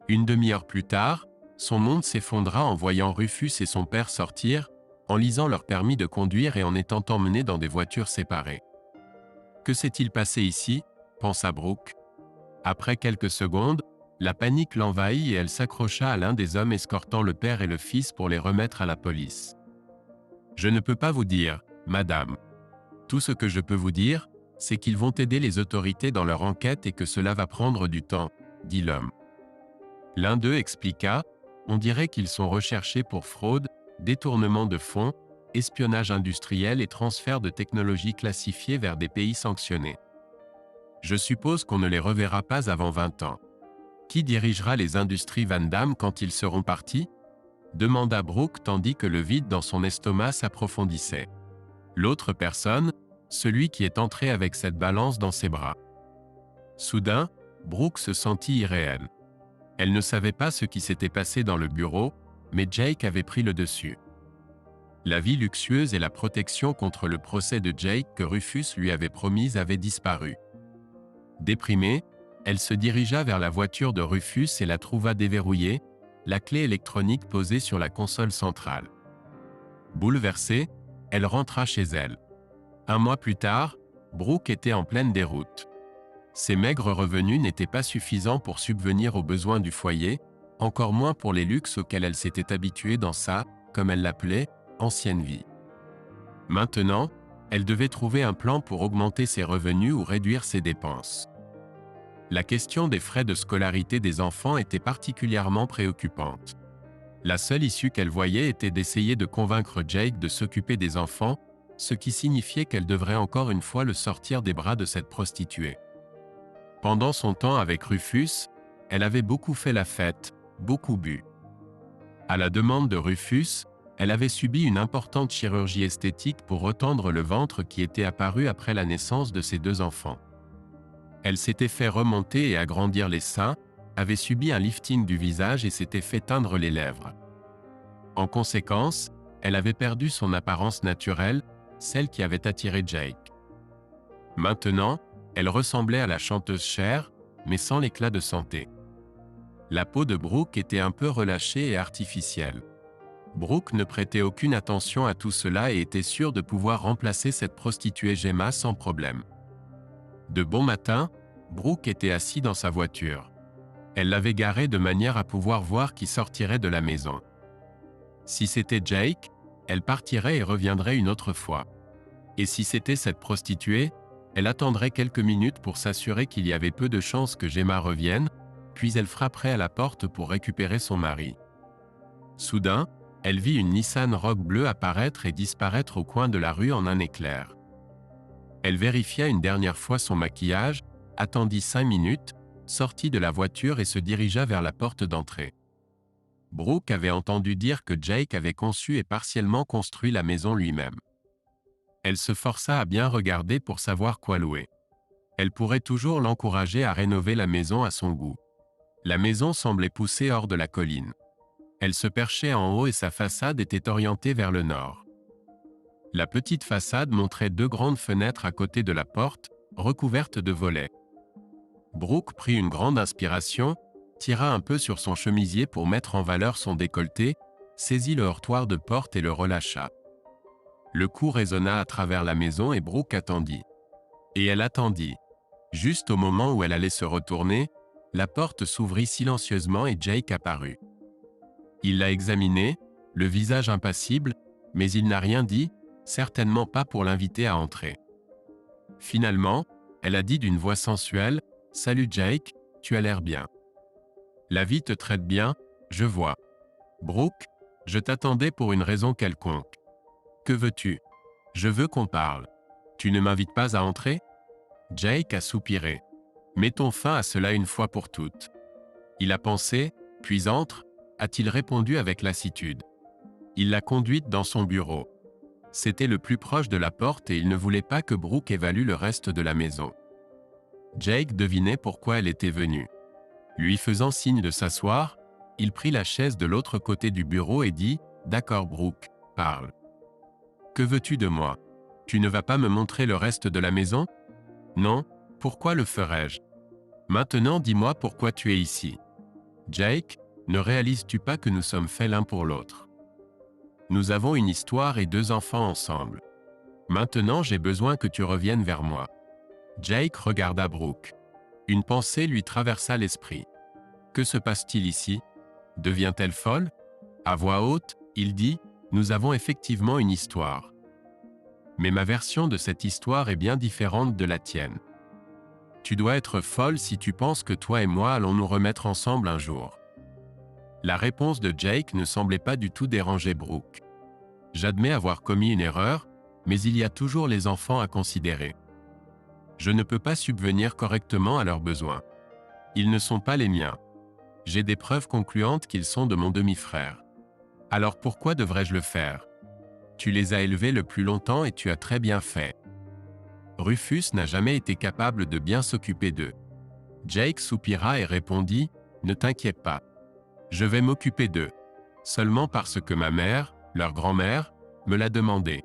Speaker 1: Une demi-heure plus tard, son monde s'effondra en voyant Rufus et son père sortir, en lisant leur permis de conduire et en étant emmenés dans des voitures séparées. « Que s'est-il passé ici ?» pensa Brooke. Après quelques secondes, la panique l'envahit et elle s'accrocha à l'un des hommes escortant le père et le fils pour les remettre à la police. « Je ne peux pas vous dire, madame. Tout ce que je peux vous dire, c'est qu'ils vont aider les autorités dans leur enquête et que cela va prendre du temps, » dit l'homme. L'un d'eux expliqua « On dirait qu'ils sont recherchés pour fraude, détournement de fonds, espionnage industriel et transfert de technologies classifiées vers des pays sanctionnés. Je suppose qu'on ne les reverra pas avant 20 ans. Qui dirigera les industries Van Damme quand ils seront partis ?» demanda Brooke tandis que le vide dans son estomac s'approfondissait. L'autre personne, celui qui est entré avec cette balance dans ses bras. Soudain, Brooke se sentit irréelle. Elle ne savait pas ce qui s'était passé dans le bureau, mais Jake avait pris le dessus. La vie luxueuse et la protection contre le procès de Jake que Rufus lui avait promise avaient disparu. Déprimée, elle se dirigea vers la voiture de Rufus et la trouva déverrouillée, la clé électronique posée sur la console centrale. Bouleversée, elle rentra chez elle. 1 mois plus tard, Brooke était en pleine déroute. Ses maigres revenus n'étaient pas suffisants pour subvenir aux besoins du foyer, encore moins pour les luxes auxquels elle s'était habituée dans sa, comme elle l'appelait, ancienne vie. Maintenant, elle devait trouver un plan pour augmenter ses revenus ou réduire ses dépenses. La question des frais de scolarité des enfants était particulièrement préoccupante. La seule issue qu'elle voyait était d'essayer de convaincre Jake de s'occuper des enfants, ce qui signifiait qu'elle devrait encore une fois le sortir des bras de cette prostituée. Pendant son temps avec Rufus, elle avait beaucoup fait la fête, beaucoup bu. À la demande de Rufus, elle avait subi une importante chirurgie esthétique pour retendre le ventre qui était apparu après la naissance de ses 2 enfants. Elle s'était fait remonter et agrandir les seins, avait subi un lifting du visage et s'était fait teindre les lèvres. En conséquence, elle avait perdu son apparence naturelle, celle qui avait attiré Jake. Maintenant, elle ressemblait à la chanteuse Cher, mais sans l'éclat de santé. La peau de Brooke était un peu relâchée et artificielle. Brooke ne prêtait aucune attention à tout cela et était sûre de pouvoir remplacer cette prostituée Gemma sans problème. De bon matin, Brooke était assis dans sa voiture. Elle l'avait garée de manière à pouvoir voir qui sortirait de la maison. Si c'était Jake, elle partirait et reviendrait une autre fois. Et si c'était cette prostituée, elle attendrait quelques minutes pour s'assurer qu'il y avait peu de chances que Gemma revienne, puis elle frapperait à la porte pour récupérer son mari. Soudain, elle vit une Nissan Rogue bleue apparaître et disparaître au coin de la rue en un éclair. Elle vérifia une dernière fois son maquillage, attendit 5 minutes, sortit de la voiture et se dirigea vers la porte d'entrée. Brooke avait entendu dire que Jake avait conçu et partiellement construit la maison lui-même. Elle se força à bien regarder pour savoir quoi louer. Elle pourrait toujours l'encourager à rénover la maison à son goût. La maison semblait pousser hors de la colline. Elle se perchait en haut et sa façade était orientée vers le nord. La petite façade montrait 2 grandes fenêtres à côté de la porte, recouvertes de volets. Brooke prit une grande inspiration, tira un peu sur son chemisier pour mettre en valeur son décolleté, saisit le heurtoir de porte et le relâcha. Le coup résonna à travers la maison et Brooke attendit. Et elle attendit. Juste au moment où elle allait se retourner, la porte s'ouvrit silencieusement et Jake apparut. Il l'a examinée, le visage impassible, mais il n'a rien dit, certainement pas pour l'inviter à entrer. Finalement, elle a dit d'une voix sensuelle « Salut Jake, tu as l'air bien. La vie te traite bien, je vois. Brooke, je t'attendais pour une raison quelconque. Que veux-tu? Je veux qu'on parle. Tu ne m'invites pas à entrer ?» Jake a soupiré. « Mettons fin à cela une fois pour toutes. » Il a pensé, puis entre, a-t-il répondu avec lassitude. Il l'a conduite dans son bureau. C'était le plus proche de la porte et il ne voulait pas que Brooke évalue le reste de la maison. Jake devinait pourquoi elle était venue. Lui faisant signe de s'asseoir, il prit la chaise de l'autre côté du bureau et dit « D'accord Brooke, parle. Que veux-tu de moi? Tu ne vas pas me montrer le reste de la maison? Non, pourquoi le ferais-je? Maintenant dis-moi pourquoi tu es ici. Jake, ne réalises-tu pas que nous sommes faits l'un pour l'autre? Nous avons une histoire et 2 enfants ensemble. Maintenant j'ai besoin que tu reviennes vers moi. » Jake regarda Brooke. Une pensée lui traversa l'esprit. Que se passe-t-il ici? Devient-elle folle? À voix haute, il dit « Nous avons effectivement une histoire. Mais ma version de cette histoire est bien différente de la tienne. Tu dois être folle si tu penses que toi et moi allons nous remettre ensemble un jour. » La réponse de Jake ne semblait pas du tout déranger Brooke. « J'admets avoir commis une erreur, mais il y a toujours les enfants à considérer. Je ne peux pas subvenir correctement à leurs besoins. Ils ne sont pas les miens. J'ai des preuves concluantes qu'ils sont de mon demi-frère. Alors pourquoi devrais-je le faire? Tu les as élevés le plus longtemps et tu as très bien fait. Rufus n'a jamais été capable de bien s'occuper d'eux. » Jake soupira et répondit « Ne t'inquiète pas. Je vais m'occuper d'eux. Seulement parce que ma mère, leur grand-mère, me l'a demandé.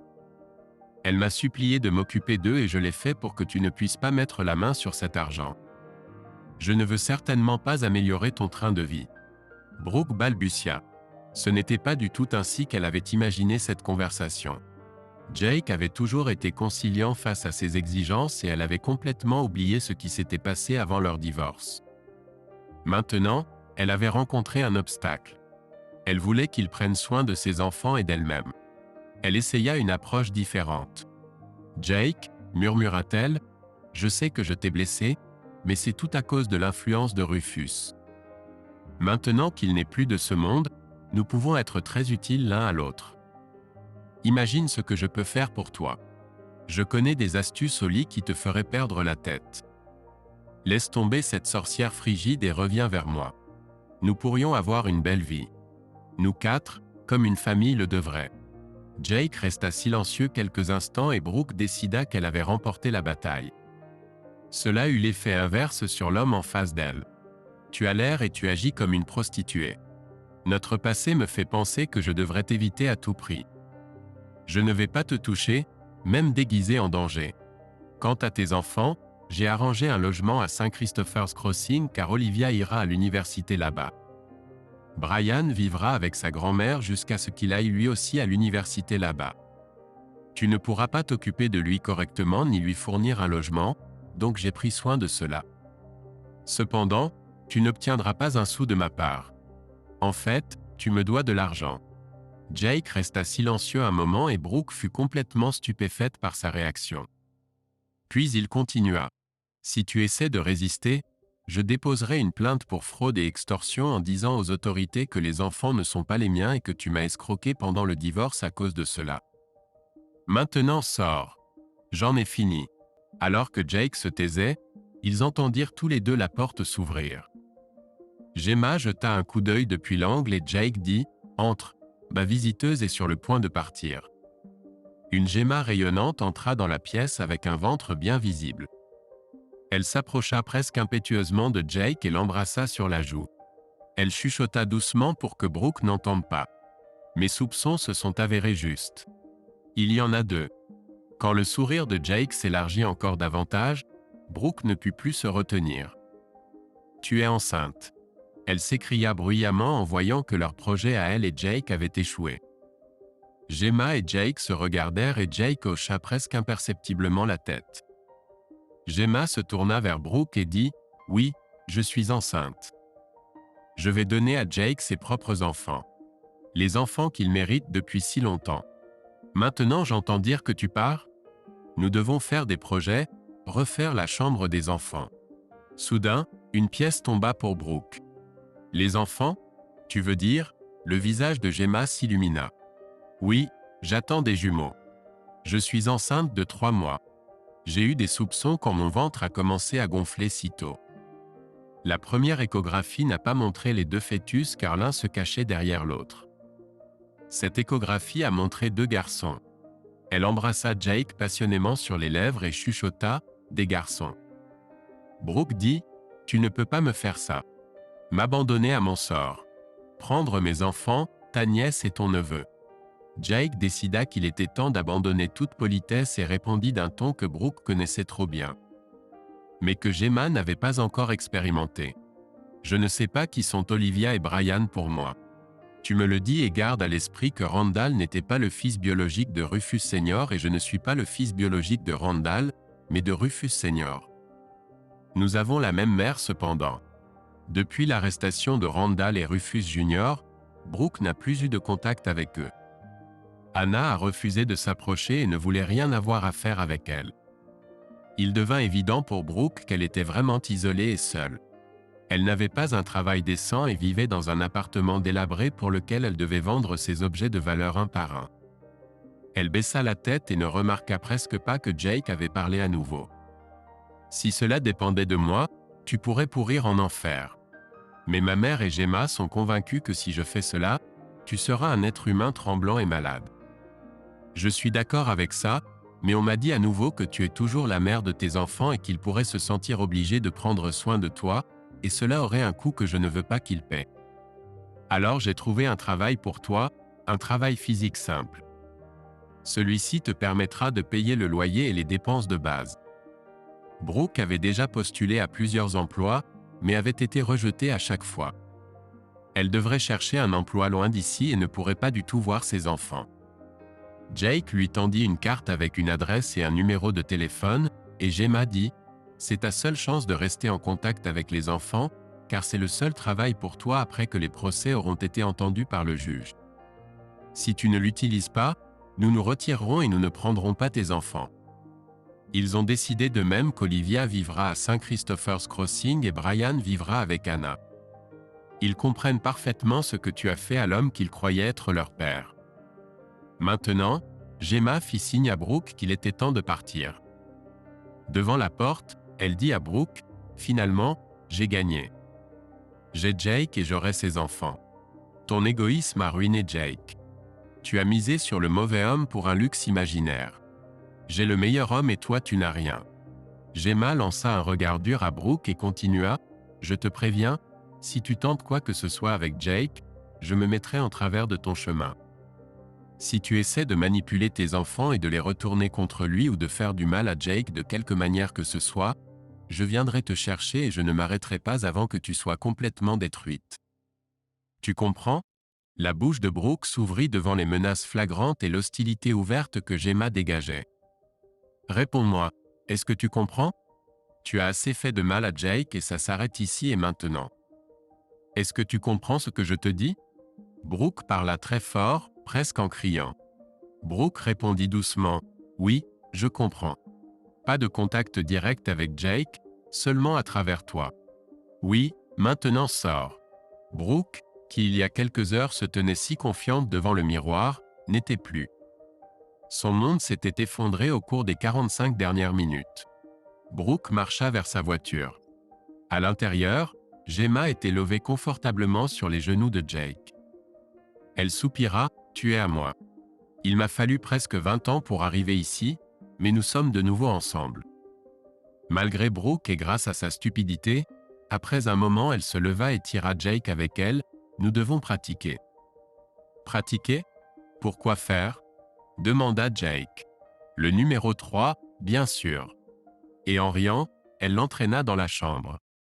Speaker 1: Elle m'a supplié de m'occuper d'eux et je l'ai fait pour que tu ne puisses pas mettre la main sur cet argent. Je ne veux certainement pas améliorer ton train de vie. » Brooke balbutia. Ce n'était pas du tout ainsi qu'elle avait imaginé cette conversation. Jake avait toujours été conciliant face à ses exigences et elle avait complètement oublié ce qui s'était passé avant leur divorce. Maintenant, elle avait rencontré un obstacle. Elle voulait qu'il prenne soin de ses enfants et d'elle-même. Elle essaya une approche différente. « Jake, murmura-t-elle, je sais que je t'ai blessé, mais c'est tout à cause de l'influence de Rufus. Maintenant qu'il n'est plus de ce monde, nous pouvons être très utiles l'un à l'autre. Imagine ce que je peux faire pour toi. Je connais des astuces au lit qui te feraient perdre la tête. Laisse tomber cette sorcière frigide et reviens vers moi. Nous pourrions avoir une belle vie. Nous 4, comme une famille le devrait. » Jake resta silencieux quelques instants et Brooke décida qu'elle avait remporté la bataille. Cela eut l'effet inverse sur l'homme en face d'elle. « Tu as l'air et tu agis comme une prostituée. Notre passé me fait penser que je devrais t'éviter à tout prix. Je ne vais pas te toucher, même déguisé en danger. Quant à tes enfants, j'ai arrangé un logement à St. Christopher's Crossing car Olivia ira à l'université là-bas. Brian vivra avec sa grand-mère jusqu'à ce qu'il aille lui aussi à l'université là-bas. Tu ne pourras pas t'occuper de lui correctement ni lui fournir un logement, donc j'ai pris soin de cela. Cependant, tu n'obtiendras pas un sou de ma part. En fait, tu me dois de l'argent. » Jake resta silencieux un moment et Brooke fut complètement stupéfaite par sa réaction. Puis il continua. « Si tu essaies de résister, je déposerai une plainte pour fraude et extorsion en disant aux autorités que les enfants ne sont pas les miens et que tu m'as escroqué pendant le divorce à cause de cela. Maintenant sors. J'en ai fini. » Alors que Jake se taisait, ils entendirent tous les deux la porte s'ouvrir. Gemma jeta un coup d'œil depuis l'angle et Jake dit « Entre, ma visiteuse est sur le point de partir. » Une Gemma rayonnante entra dans la pièce avec un ventre bien visible. Elle s'approcha presque impétueusement de Jake et l'embrassa sur la joue. Elle chuchota doucement pour que Brooke n'entende pas. Mes soupçons se sont avérés justes. Il y en a 2. Quand le sourire de Jake s'élargit encore davantage, Brooke ne put plus se retenir. « Tu es enceinte !» Elle s'écria bruyamment en voyant que leur projet à elle et Jake avait échoué. Gemma et Jake se regardèrent et Jake hocha presque imperceptiblement la tête. Gemma se tourna vers Brooke et dit « Oui, je suis enceinte. Je vais donner à Jake ses propres enfants. Les enfants qu'il mérite depuis si longtemps. Maintenant j'entends dire que tu pars? Nous devons faire des projets, refaire la chambre des enfants. » Soudain, une pièce tomba pour Brooke. « Les enfants? Tu veux dire ?» Le visage de Gemma s'illumina. « Oui, j'attends des jumeaux. Je suis enceinte de 3 mois. J'ai eu des soupçons quand mon ventre a commencé à gonfler si tôt. » La première échographie n'a pas montré les deux fœtus car l'un se cachait derrière l'autre. Cette échographie a montré 2 garçons. Elle embrassa Jake passionnément sur les lèvres et chuchota « Des garçons ». Brooke dit « Tu ne peux pas me faire ça. M'abandonner à mon sort. Prendre mes enfants, ta nièce et ton neveu. » Jake décida qu'il était temps d'abandonner toute politesse et répondit d'un ton que Brooke connaissait trop bien. Mais que Gemma n'avait pas encore expérimenté. « Je ne sais pas qui sont Olivia et Brian pour moi. Tu me le dis et garde à l'esprit que Randall n'était pas le fils biologique de Rufus Senior et je ne suis pas le fils biologique de Randall, mais de Rufus Senior. Nous avons la même mère cependant. Depuis l'arrestation de Randall et Rufus Jr., Brooke n'a plus eu de contact avec eux. Anna a refusé de s'approcher et ne voulait rien avoir à faire avec elle. Il devint évident pour Brooke qu'elle était vraiment isolée et seule. Elle n'avait pas un travail décent et vivait dans un appartement délabré pour lequel elle devait vendre ses objets de valeur un par un. Elle baissa la tête et ne remarqua presque pas que Jake avait parlé à nouveau. « Si cela dépendait de moi, tu pourrais pourrir en enfer. Mais ma mère et Gemma sont convaincus que si je fais cela, tu seras un être humain tremblant et malade. Je suis d'accord avec ça, mais on m'a dit à nouveau que tu es toujours la mère de tes enfants et qu'ils pourraient se sentir obligés de prendre soin de toi, et cela aurait un coût que je ne veux pas qu'ils paient. Alors j'ai trouvé un travail pour toi, un travail physique simple. Celui-ci te permettra de payer le loyer et les dépenses de base. » Brooke avait déjà postulé à plusieurs emplois, mais avait été rejetée à chaque fois. Elle devrait chercher un emploi loin d'ici et ne pourrait pas du tout voir ses enfants. Jake lui tendit une carte avec une adresse et un numéro de téléphone, et Gemma dit « C'est ta seule chance de rester en contact avec les enfants, car c'est le seul travail pour toi après que les procès auront été entendus par le juge. Si tu ne l'utilises pas, nous nous retirerons et nous ne prendrons pas tes enfants. » Ils ont décidé de même qu'Olivia vivra à St. Christopher's Crossing et Brian vivra avec Anna. Ils comprennent parfaitement ce que tu as fait à l'homme qu'ils croyaient être leur père. Maintenant, Gemma fit signe à Brooke qu'il était temps de partir. Devant la porte, elle dit à Brooke « Finalement, j'ai gagné. J'ai Jake et j'aurai ses enfants. Ton égoïsme a ruiné Jake. Tu as misé sur le mauvais homme pour un luxe imaginaire. J'ai le meilleur homme et toi tu n'as rien. » Gemma lança un regard dur à Brooke et continua « Je te préviens, si tu tentes quoi que ce soit avec Jake, je me mettrai en travers de ton chemin. Si tu essaies de manipuler tes enfants et de les retourner contre lui ou de faire du mal à Jake de quelque manière que ce soit, je viendrai te chercher et je ne m'arrêterai pas avant que tu sois complètement détruite. Tu comprends ?» La bouche de Brooke s'ouvrit devant les menaces flagrantes et l'hostilité ouverte que Gemma dégageait. « Réponds-moi, est-ce que tu comprends? Tu as assez fait de mal à Jake et ça s'arrête ici et maintenant. Est-ce que tu comprends ce que je te dis ?» Brooke parla très fort, presque en criant. Brooke répondit doucement « Oui, je comprends. Pas de contact direct avec Jake, seulement à travers toi. Oui, maintenant sors. » Brooke, qui il y a quelques heures se tenait si confiante devant le miroir, n'était plus. Son monde s'était effondré au cours des 45 dernières minutes. Brooke marcha vers sa voiture. À l'intérieur, Gemma était levée confortablement sur les genoux de Jake. Elle soupira « Tu es à moi. Il m'a fallu presque 20 ans pour arriver ici, mais nous sommes de nouveau ensemble. » Malgré Brooke et grâce à sa stupidité, après un moment elle se leva et tira Jake avec elle. « Nous devons pratiquer. » « Pratiquer? Pourquoi faire? » demanda Jake. « Le numéro 3, bien sûr. » Et en riant, elle l'entraîna dans la chambre.